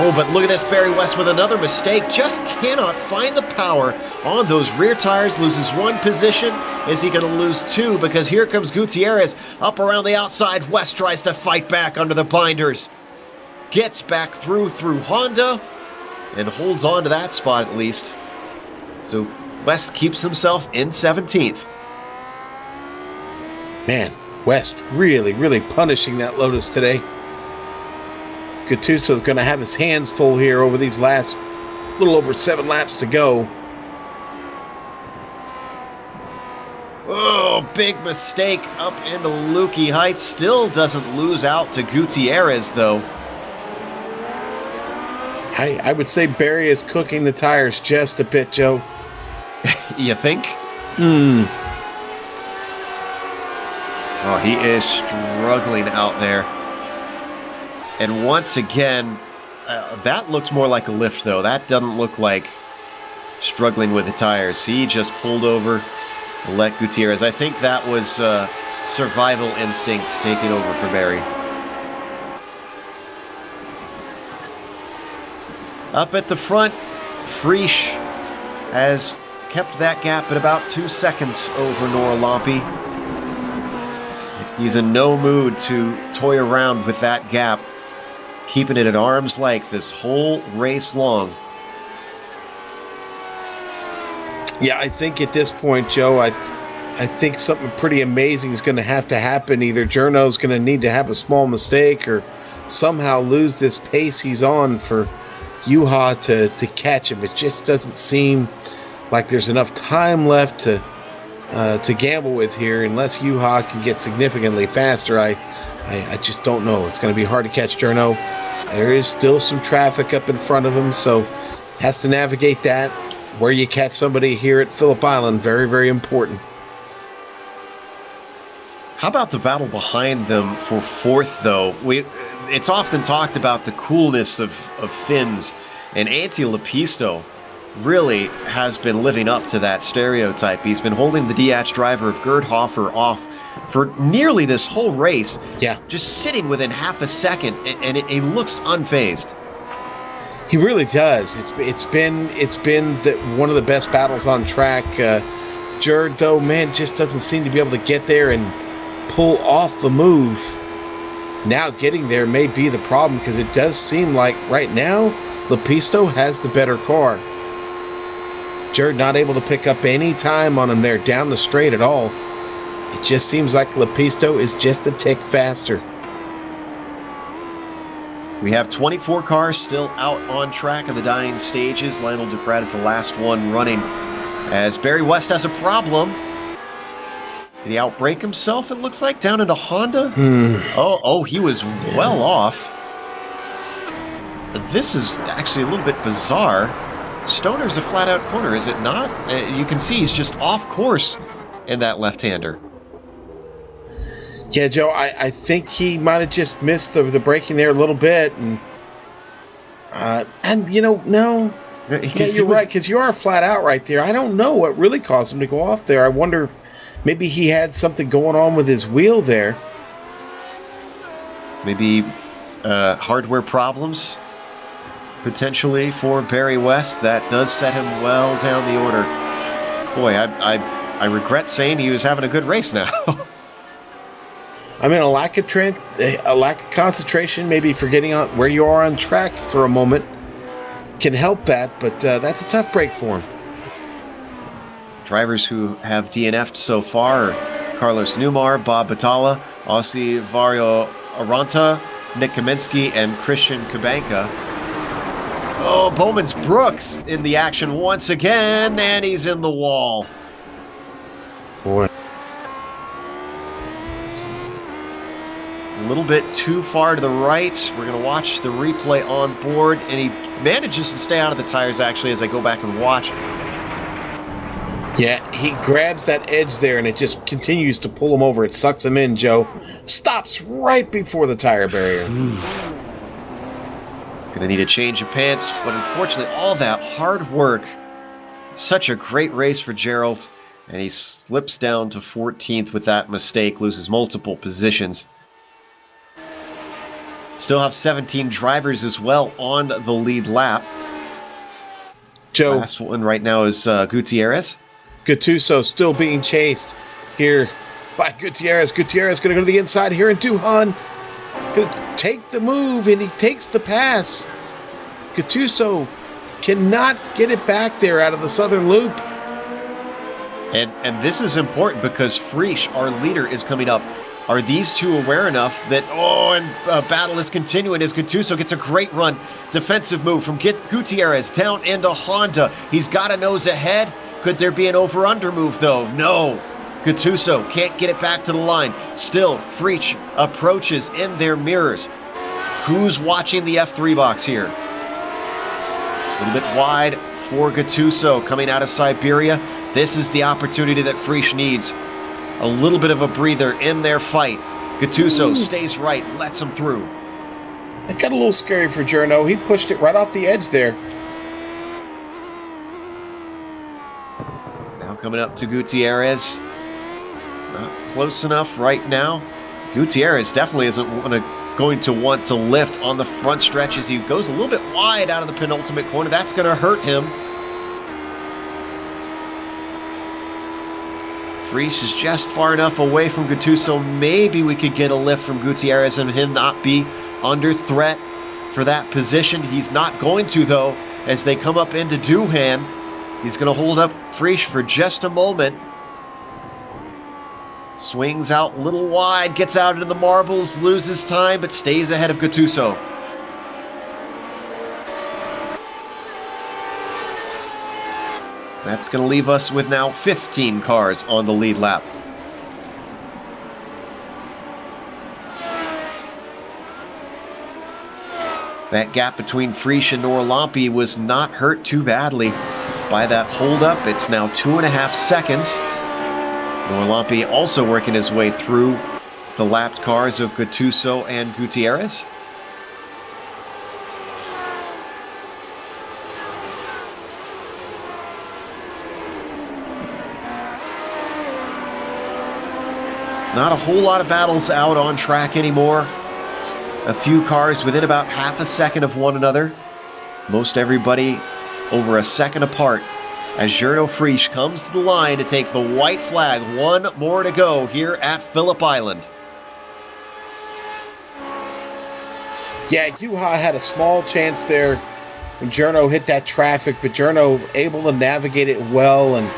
Oh, but look at this, Barry West with another mistake. Just cannot find the power on those rear tires. Loses one position. Is he going to lose two? Because here comes Gutierrez up around the outside. West tries to fight back under the binders. Gets back through Honda and holds on to that spot at least. So West keeps himself in 17th. Man, West really, really punishing that Lotus today. Gattuso's going to have his hands full here over these last little over 7 laps to go. Oh, big mistake up into Lukey Heights. Still doesn't lose out to Gutierrez, though. I would say Barry is cooking the tires just a bit, Joe. You think? Oh, he is struggling out there. And once again, that looks more like a lift, though. That doesn't look like struggling with the tires. He just pulled over and let Gutierrez. I think that was survival instinct taking over for Barry. Up at the front, Frisch has kept that gap at about 2 seconds over Nora Lompe. He's in no mood to toy around with that gap, keeping it at arm's length this whole race long. Yeah, I think at this point, Joe, I think something pretty amazing is going to have to happen. Either Journo's going to need to have a small mistake or somehow lose this pace he's on for Juha to catch him. It just doesn't seem like there's enough time left to gamble with here unless Juha can get significantly faster. I just don't know. It's going to be hard to catch Journo. There is still some traffic up in front of him, so has to navigate that. Where you catch somebody here at Phillip Island, very, very important. How about the battle behind them for fourth, though? It's often talked about the coolness of Finns, and Antti Lepisto really has been living up to that stereotype. He's been holding the DH driver of Gerd Hoffer off for nearly this whole race. Yeah. Just sitting within half a second, and it looks unfazed. He really does. It's been one of the best battles on track. Gerd, though, man, just doesn't seem to be able to get there and pull off the move. Now getting there may be the problem because it does seem like right now Lepisto has the better car. Gerd not able to pick up any time on him there down the straight at all. It just seems like Lepisto is just a tick faster. We have 24 cars still out on track in the dying stages. Lionel Duprat is the last one running as Barry West has a problem. Did he outbrake himself, it looks like, down into Honda? Oh, he was well off. This is actually a little bit bizarre. Stoner's a flat-out corner, is it not? You can see he's just off course in that left-hander. Yeah, Joe, I think he might have just missed the braking there a little bit. And you know, no. Yeah, you're right, because you are flat out right there. I don't know what really caused him to go off there. I wonder if maybe he had something going on with his wheel there. Maybe hardware problems, potentially, for Barry West. That does set him well down the order. Boy, I regret saying he was having a good race now. I mean, a lack of concentration, maybe forgetting on where you are on track for a moment can help that, but that's a tough break for him. Drivers who have DNF'd so far are Carlos Newmar, Bob Batalla, Aussie Vario Aranta, Nick Kaminsky, and Christian Kabanka. Oh, Bowman's Brooks in the action once again, and he's in the wall. Boy. A little bit too far to the right. We're going to watch the replay on board, and he manages to stay out of the tires, actually, as I go back and watch. Yeah, he grabs that edge there, and it just continues to pull him over. It sucks him in, Joe. Stops right before the tire barrier. Going to need a change of pants, but unfortunately, all that hard work. Such a great race for Gerald, and he slips down to 14th with that mistake, loses multiple positions. Still have 17 drivers as well on the lead lap. Joe. Last one right now is Gutierrez. Gattuso still being chased here by Gutierrez. Gutierrez going to go to the inside here, and Duhan going to take the move, and he takes the pass. Gattuso cannot get it back there out of the southern loop. And this is important because Friesch, our leader, is coming up. Are these two aware enough that, battle is continuing as Gattuso gets a great run. Defensive move from Gutierrez down into Honda. He's got a nose ahead. Could there be an over-under move, though? No. Gattuso can't get it back to the line. Still, Friesch approaches in their mirrors. Who's watching the F3 box here? A little bit wide for Gattuso coming out of Siberia. This is the opportunity that Friesch needs. A little bit of a breather in their fight. Gattuso stays right, lets him through. It got a little scary for Journo. He pushed it right off the edge there. Now coming up to Gutierrez. Not close enough right now. Gutierrez definitely isn't going to want to lift on the front stretch as he goes a little bit wide out of the penultimate corner. That's going to hurt him. Friesch is just far enough away from Gattuso. Maybe we could get a lift from Gutierrez and him not be under threat for that position. He's not going to, though, as they come up into Duhan. He's going to hold up Friesch for just a moment. Swings out a little wide, gets out into the marbles, loses time, but stays ahead of Gattuso. That's going to leave us with now 15 cars on the lead lap. That gap between Friesch and Norlampi was not hurt too badly by that holdup. It's now 2.5 seconds. Norlampi also working his way through the lapped cars of Gattuso and Gutierrez. Not a whole lot of battles out on track anymore. A few cars within about half a second of one another. Most everybody over a second apart as Jarno Friesch comes to the line to take the white flag. One more to go here at Phillip Island. Yeah, Juha had a small chance there when Jarno hit that traffic, but Jarno able to navigate it well, and,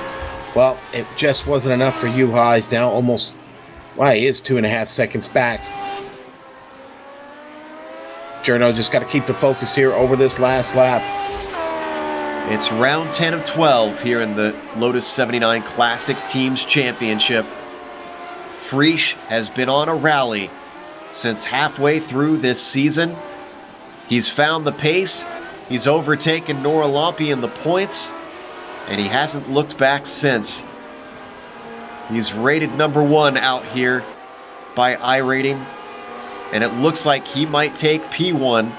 well, it just wasn't enough for Juha. He's now almost... Well, he is 2.5 seconds back. Jarno just got to keep the focus here over this last lap. It's round 10 of 12 here in the Lotus 79 Classic Teams Championship. Friesch has been on a rally since halfway through this season. He's found the pace. He's overtaken Norlampi in the points, and he hasn't looked back since. He's rated number 1 out here by iRating, and it looks like he might take P1.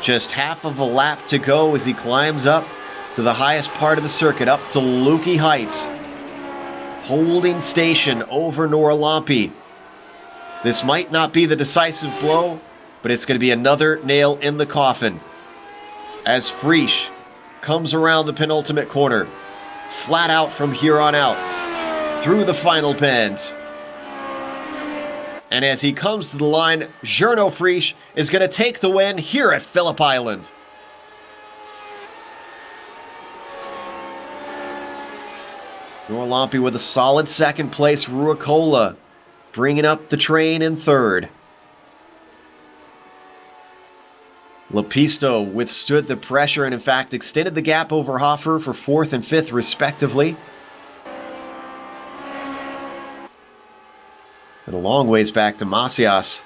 Just half of a lap to go as he climbs up to the highest part of the circuit, up to Lukey Heights. Holding station over Norlampi. This might not be the decisive blow, but it's going to be another nail in the coffin. As Friesch comes around the penultimate corner, flat out from here on out, through the final bend. And as he comes to the line, Jarno Friesch is going to take the win here at Phillip Island. Norlampi with a solid second place. Ruicola bringing up the train in third. Lepisto withstood the pressure and in fact extended the gap over Hofer for fourth and fifth respectively. And a long ways back to Macias.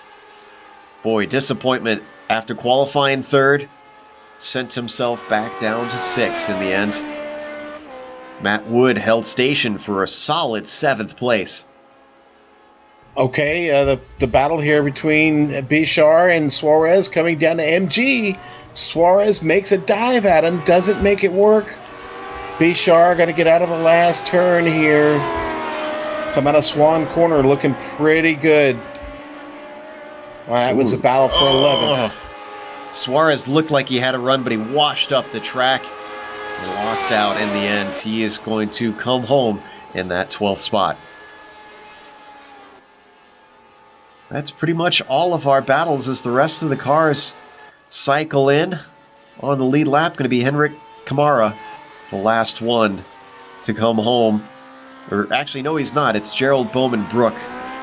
Boy, disappointment after qualifying third. Sent himself back down to sixth in the end. Matt Wood held station for a solid seventh place. Okay, the battle here between Bichar and Suarez coming down to MG. Suarez makes a dive at him, doesn't make it work. Bichar got to get out of the last turn here. Come out of Swan Corner looking pretty good. Well, that was a battle for 11th. Suarez looked like he had a run, but he washed up the track and lost out in the end. He is going to come home in that 12th spot. That's pretty much all of our battles as the rest of the cars cycle in. On the lead lap, going to be Henrik Kamara, the last one to come home. Or actually, no, he's not. It's Gerald Bowman Brook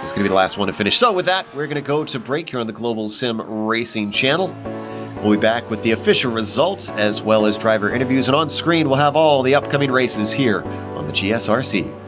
is going to be the last one to finish. So with that, we're going to go to break here on the Global Sim Racing channel. We'll be back with the official results as well as driver interviews. And on screen, we'll have all the upcoming races here on the GSRC.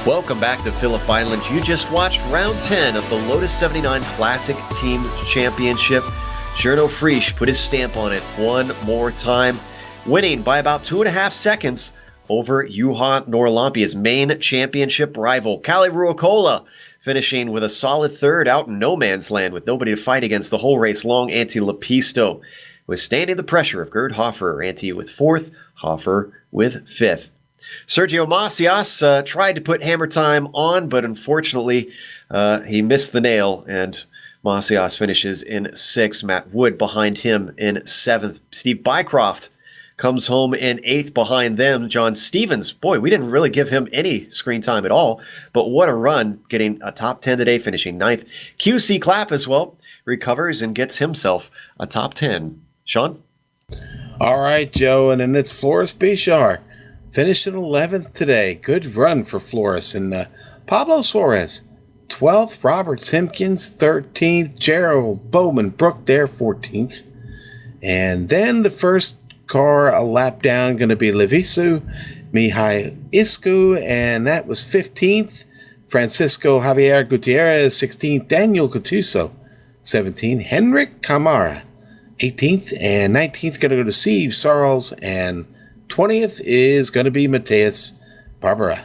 Welcome back to Phillip Island. You just watched round 10 of the Lotus 79 Classic Team Championship. Gernot Frisch put his stamp on it one more time, winning by about 2.5 seconds over Juha Norlampi, his main championship rival. Kalle Ruokola finishing with a solid third out in no man's land with nobody to fight against the whole race long. Antti Lepisto withstanding the pressure of Gerd Hoffer. Antti with fourth, Hoffer with fifth. Sergio Macias tried to put hammer time on, but unfortunately he missed the nail, and Macias finishes in sixth. Matt Wood behind him in seventh. Steve Bycroft comes home in eighth behind them. John Stevens, boy, we didn't really give him any screen time at all, but what a run, getting a top 10 today, finishing ninth. QC Clapp as well recovers and gets himself a top 10. Sean? All right, Joe, and then it's Floris Bichar. Finished in 11th today. Good run for Floris. And Pablo Suarez, 12th. Robert Simpkins, 13th. Gerald Bowman Brook there, 14th. And then the first car a lap down going to be Levisu Mihai Iscu, and that was 15th. Francisco Javier Gutierrez, 16th. Daniel Gattuso, 17th. Henrik Camara, 18th. And 19th going to go to Steve Sarles, and 20th is going to be Mateus Barbara.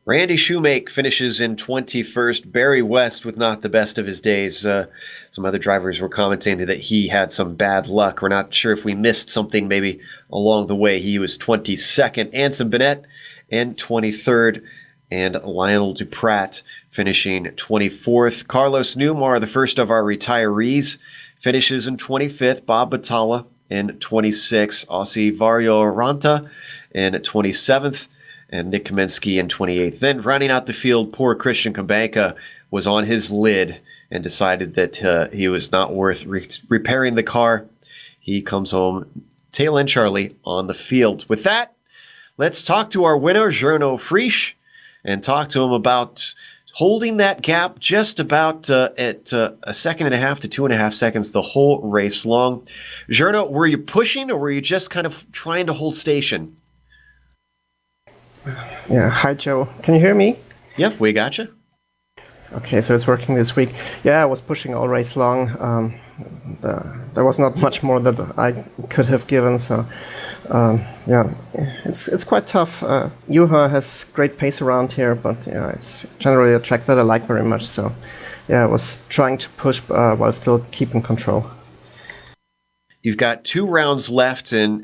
Randy Shoemake finishes in 21st. Barry West with not the best of his days. Some other drivers were commenting that he had some bad luck. We're not sure if we missed something maybe along the way. He was 22nd. Anson Bennett in 23rd. And Lionel Duprat finishing 24th. Carlos Newmar, the first of our retirees, finishes in 25th. Bob Batalla in 26th. Aussie Vario Aranta in 27th. And Nick Kaminsky in 28th. Then rounding out the field, poor Christian Kabanka was on his lid and decided that he was not worth repairing the car. He comes home, tail end Charlie, on the field. With that, let's talk to our winner, Gernot Frisch, and talk to him about holding that gap just about at a second and a half to 2.5 seconds the whole race long. Gernot, were you pushing or were you just kind of trying to hold station? Yeah, hi Joe. Can you hear me? Yep, we got you. Okay, so it's working this week. Yeah, I was pushing all race long. There was not much more that I could have given, so yeah, it's quite tough. Juha has great pace around here, but yeah, it's generally a track that I like very much. So yeah, I was trying to push while still keeping control. You've got 2 rounds left, and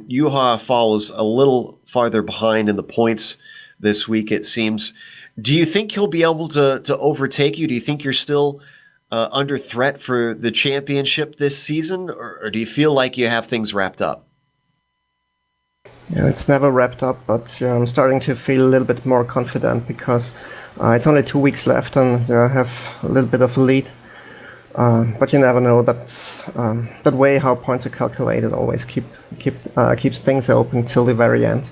Juha follows a little farther behind in the points this week, it seems. Do you think he'll be able to overtake you? Do you think you're still under threat for the championship this season, or do you feel like you have things wrapped up? Yeah, it's never wrapped up, but I'm starting to feel a little bit more confident because it's only 2 weeks left, and I have a little bit of a lead. But you never know. That way how points are calculated always keeps things open till the very end.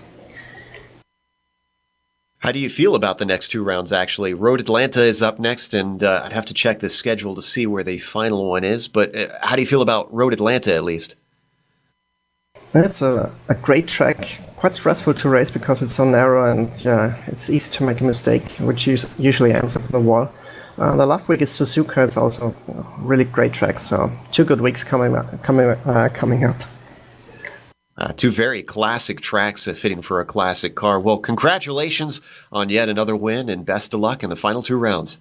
How do you feel about the next 2 rounds, actually? Road Atlanta is up next, and I'd have to check the schedule to see where the final one is. But how do you feel about Road Atlanta, at least? It's a great track. Quite stressful to race because it's so narrow, and it's easy to make a mistake, which usually ends up in the wall. The last week is Suzuka. It's also a really great track, so 2 good weeks coming up. 2 very classic tracks fitting for a classic car. Well, congratulations on yet another win, and best of luck in the final 2 rounds.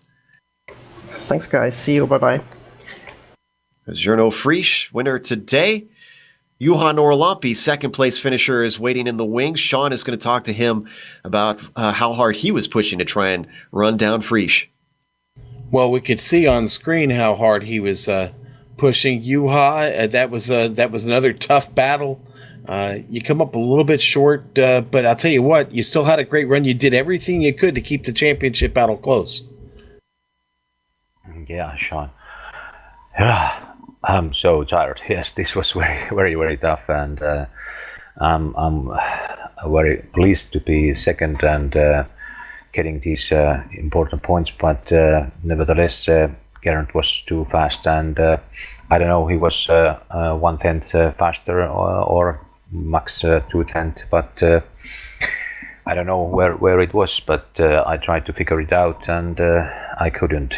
Thanks, guys. See you. Bye-bye. Gernot Frisch, winner today. Juha Norlampi, second-place finisher, is waiting in the wings. Sean is going to talk to him about how hard he was pushing to try and run down Frisch. Well, we could see on screen how hard he was pushing Juha. That was another tough battle. You come up a little bit short, but I'll tell you what, you still had a great run. You did everything you could to keep the championship battle close. Yeah, Sean. Yeah, I'm so tired. Yes, this was very, very, very tough, and I'm very pleased to be second and getting these important points, but nevertheless, Geraint was too fast, and I don't know, he was 1/10 faster or max 2/10, but I don't know where it was, but I tried to figure it out, and I couldn't.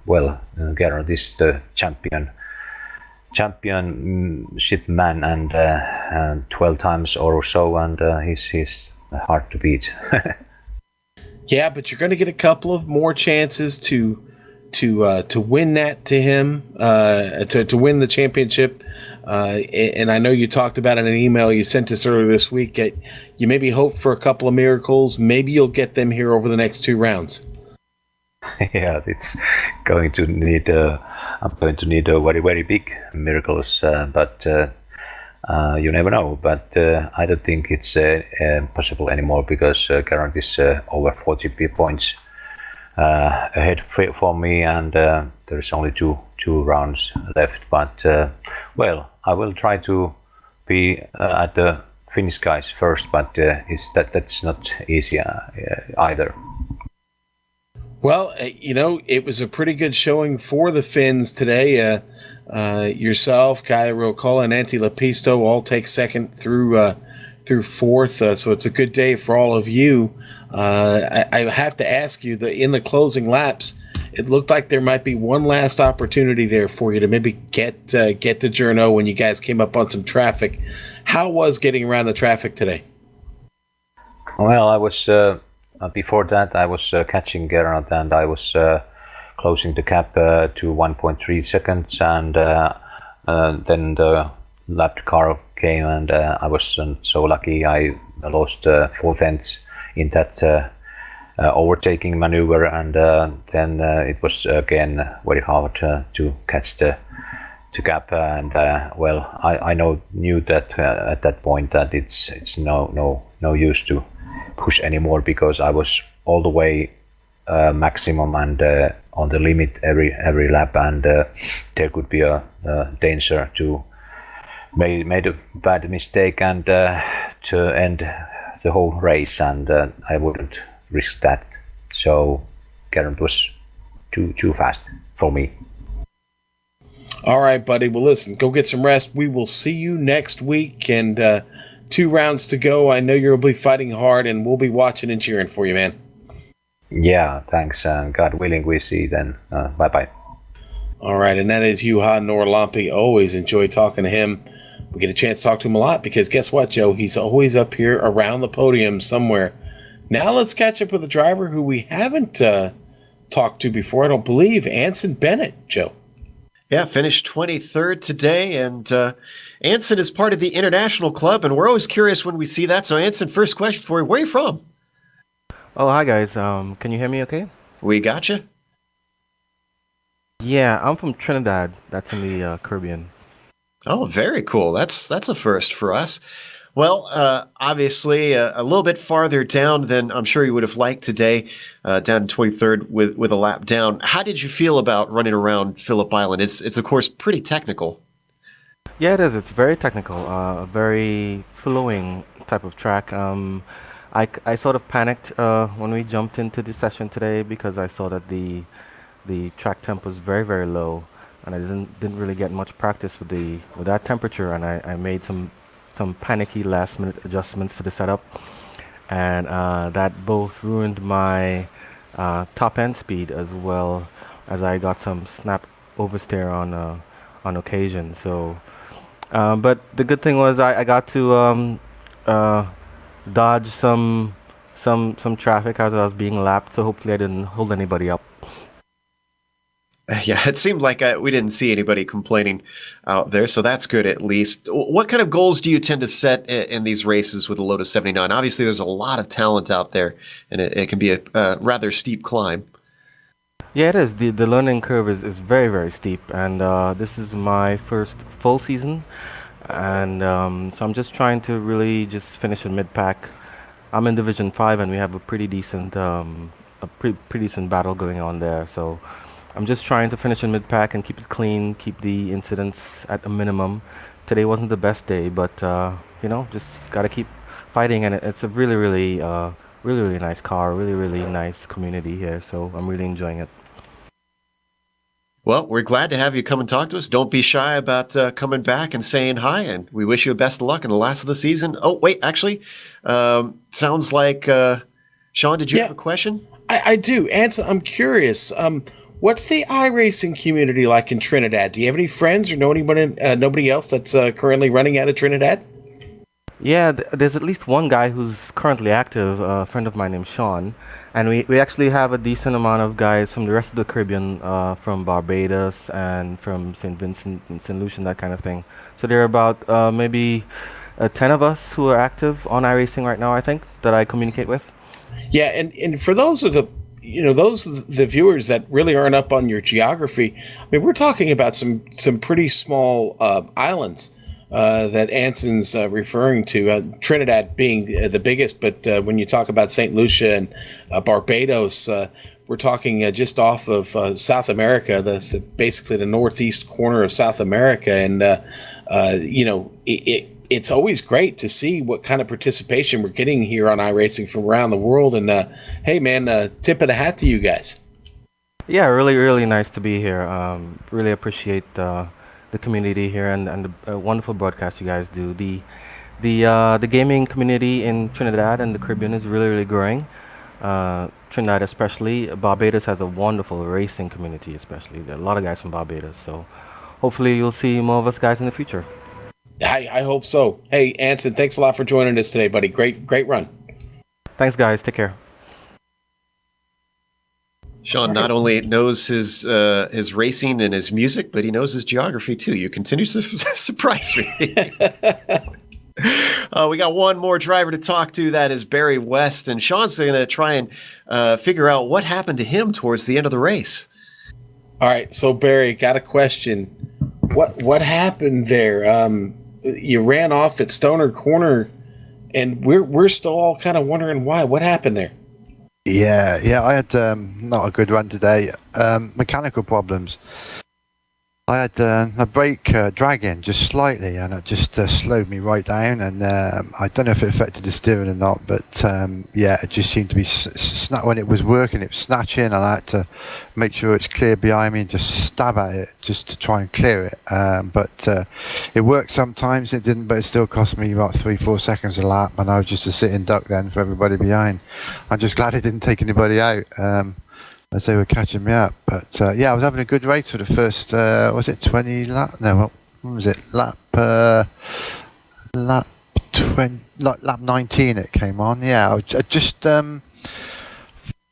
Gerard is the championship man, and 12 times or so, and he's hard to beat. Yeah, but you're going to get a couple of more chances to win that to him, to win the championship. And I know you talked about it in an email you sent us earlier this week. You maybe hope for a couple of miracles. Maybe you'll get them here over the next 2 rounds. Yeah, it's going to need. I'm going to need a very, very big miracles, but you never know. But I don't think it's possible anymore, because Gerard is over 40 points ahead for me, and there's only two rounds left. But I will try to be at the Finnish guys first, but that's not easy either. Well, it was a pretty good showing for the Finns today. Yourself, Gaia Rokola, and Antti Lepisto all take second through fourth, so it's a good day for all of you. I have to ask you, in the closing laps, it looked like there might be one last opportunity there for you to maybe get to Journo when you guys came up on some traffic. How was getting around the traffic today? Well, I was before that I was catching Gerard, and I was closing the gap to 1.3 seconds, and then the lapped car came, and I was so lucky I lost 4 tenths in that overtaking maneuver, and then it was again very hard to catch the gap, and I knew that at that point that it's no use to push anymore, because I was all the way maximum and on the limit every lap, and there could be a danger to made a bad mistake and to end the whole race, and I wouldn't risk that. So Gerard was too fast for me. All right, buddy. Well, listen, go get some rest. We will see you next week, and 2 rounds to go. I know you'll be fighting hard, and we'll be watching and cheering for you, man. Yeah, thanks, and God willing, we see you then. Bye-bye. All right, and that is Juha Norlampi. Always enjoy talking to him. We get a chance to talk to him a lot, because guess what, Joe? He's always up here around the podium somewhere. Now let's catch up with a driver who we haven't talked to before, I don't believe, Anson Bennett, Joe. Yeah, finished 23rd today, and Anson is part of the International Club, and we're always curious when we see that. So, Anson, first question for you. Where are you from? Oh, hi, guys. Can you hear me okay? We got you. Yeah, I'm from Trinidad. That's in the Caribbean. Oh, very cool. That's a first for us. Well, obviously, a little bit farther down than I'm sure you would have liked today, down to 23rd with a lap down. How did you feel about running around Phillip Island? It's of course, pretty technical. Yeah, it is. It's very technical, a very flowing type of track. I sort of panicked when we jumped into the session today, because I saw that the track temp was very, very low, and I didn't really get much practice with that temperature, and I made some panicky last-minute adjustments to the setup, and that both ruined my top-end speed, as well as I got some snap oversteer on occasion. So, but the good thing was I got to dodge some traffic as I was being lapped, so hopefully I didn't hold anybody up. Yeah, it seemed like we didn't see anybody complaining out there, so that's good at least. What kind of goals do you tend to set in these races with the Lotus 79? Obviously, there's a lot of talent out there, and it can be a rather steep climb. Yeah, it is. The learning curve is very, very steep, and this is my first full season, and so I'm just trying to really just finish in mid-pack. I'm in Division 5, and we have a pretty decent pretty decent battle going on there, so I'm just trying to finish in mid-pack and keep it clean, keep the incidents at a minimum. Today wasn't the best day, but just gotta keep fighting, and it's a really, really, really nice car, really, really nice community here, so I'm really enjoying it. Well, we're glad to have you come and talk to us. Don't be shy about coming back and saying hi, and we wish you best of luck in the last of the season. Oh, wait, actually, sounds like, Sean, did you have a question? I do. Anson, I'm curious. What's the iRacing community like in Trinidad? Do you have any friends or know anybody, nobody else that's currently running out of Trinidad? Yeah, there's at least one guy who's currently active, a friend of mine named Sean. And we actually have a decent amount of guys from the rest of the Caribbean, from Barbados and from St. Vincent and St. Lucia, that kind of thing. So there are about maybe 10 of us who are active on iRacing right now, I think, that I communicate with. Yeah, and for those of the the viewers that really aren't up on your geography, I mean, we're talking about some pretty small islands that Anson's referring to. Trinidad being the biggest, but when you talk about St. Lucia and Barbados, we're talking just off of South America, the basically the northeast corner of South America, and it's always great to see what kind of participation we're getting here on iRacing from around the world. And hey, man, tip of the hat to you guys. Yeah, really, really nice to be here. Really appreciate the community here and the wonderful broadcast you guys do. The gaming community in Trinidad and the Caribbean is really, really growing. Trinidad especially. Barbados has a wonderful racing community, especially. There are a lot of guys from Barbados. So hopefully you'll see more of us guys in the future. I hope so. Hey, Anson, thanks a lot for joining us today, buddy. Great run. Thanks, guys. Take care. Sean not only knows his racing and his music, but he knows his geography too. You continue to surprise me. We got one more driver to talk to. That is Barry West, and Sean's going to try and figure out what happened to him towards the end of the race. All right, so Barry, got a question. What happened there? You ran off at Stoner Corner, and we're still all kind of wondering why. What happened there? Yeah, I had not a good run today. Mechanical problems. I had a brake dragging just slightly, and it just slowed me right down. And I don't know if it affected the steering or not, but it just seemed to be when it was working, it was snatching, and I had to make sure it's clear behind me and just stab at it just to try and clear it. But it worked sometimes, it didn't, but it still cost me about 3-4 seconds a lap, and I was just a sitting duck then for everybody behind. I'm just glad it didn't take anybody out. As they were catching me up. But I was having a good race for the first, was it 20 lap? No, what was it? Lap 19 it came on. Yeah, I just,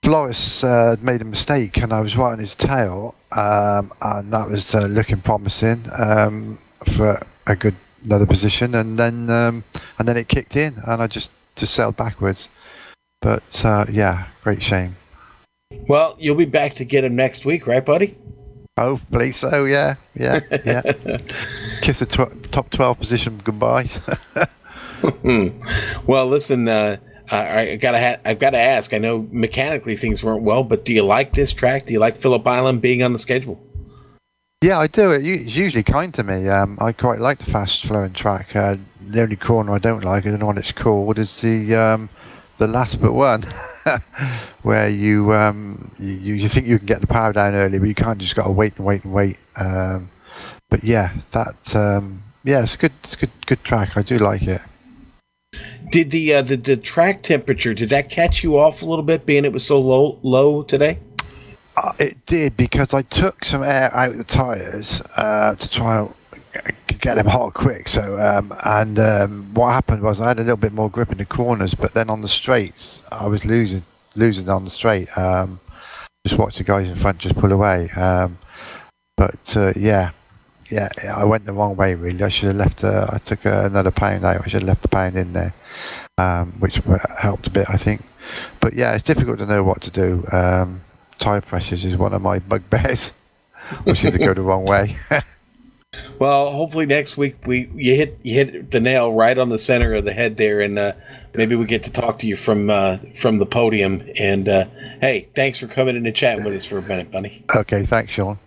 Flores made a mistake and I was right on his tail, and that was looking promising for another position, and then it kicked in and I just sailed backwards. But great shame. Well, you'll be back to get him next week, right, buddy? Hopefully so, yeah. Kiss the top 12 position goodbye. Well, listen, I've got to ask. I know mechanically things weren't well, but do you like this track? Do you like Phillip Island being on the schedule? Yeah, I do. It's usually kind to me. I quite like the fast-flowing track. The only corner I don't like, I don't know what it's called, is the last but one, where you think you can get the power down early, but you can't. Just got to wait. But it's a good track. I do like it. Did the track temperature, did that catch you off a little bit, being it was so low today? It did, because I took some air out of the tires to try and get them hot quick. So what happened was I had a little bit more grip in the corners, but then on the straights I was losing on the straight. Just watch the guys in front just pull away. I went the wrong way really. I should have left. I took another pound out. I should have left the pound in there, which helped a bit, I think. But it's difficult to know what to do. Tire pressures is one of my bugbears. We seem to go the wrong way. Well, hopefully next week you hit the nail right on the center of the head there, and maybe we get to talk to you from the podium. And hey, thanks for coming in and chatting with us for a minute, buddy. Okay, thanks, Sean.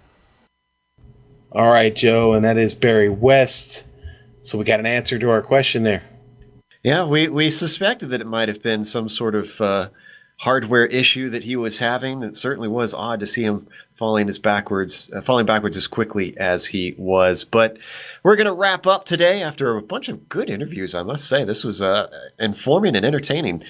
All right, Joe, and that is Barry West. So we got an answer to our question there. Yeah, we suspected that it might have been some sort of hardware issue that he was having. It certainly was odd to see him falling backwards as quickly as he was. But we're going to wrap up today after a bunch of good interviews, I must say. This was informing and entertaining.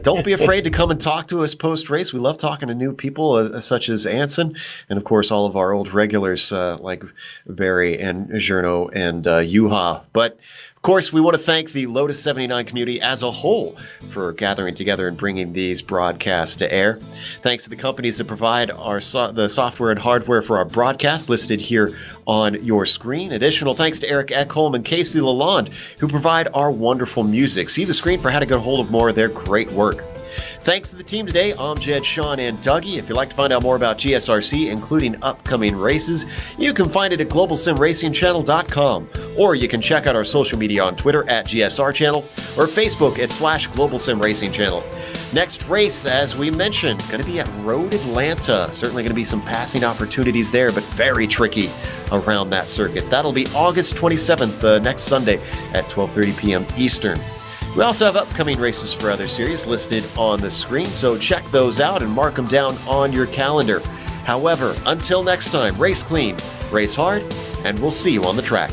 Don't be afraid to come and talk to us post-race. We love talking to new people such as Anson, and of course all of our old regulars like Barry and Journo and Juha. But of course, we want to thank the Lotus 79 community as a whole for gathering together and bringing these broadcasts to air. Thanks to the companies that provide the software and hardware for our broadcasts listed here on your screen. Additional thanks to Eric Ekholm and Casey Lalonde, who provide our wonderful music. See the screen for how to get a hold of more of their great work. Thanks to the team today, Amjad, Sean, and Dougie. If you'd like to find out more about GSRC, including upcoming races, you can find it at globalsimracingchannel.com, or you can check out our social media on Twitter at GSR Channel or Facebook at /Global Sim Racing Channel. Next race, as we mentioned, going to be at Road Atlanta. Certainly going to be some passing opportunities there, but very tricky around that circuit. That'll be August 27th, next Sunday at 12:30 p.m. Eastern. We also have upcoming races for other series listed on the screen, so check those out and mark them down on your calendar. However, until next time, race clean, race hard, and we'll see you on the track.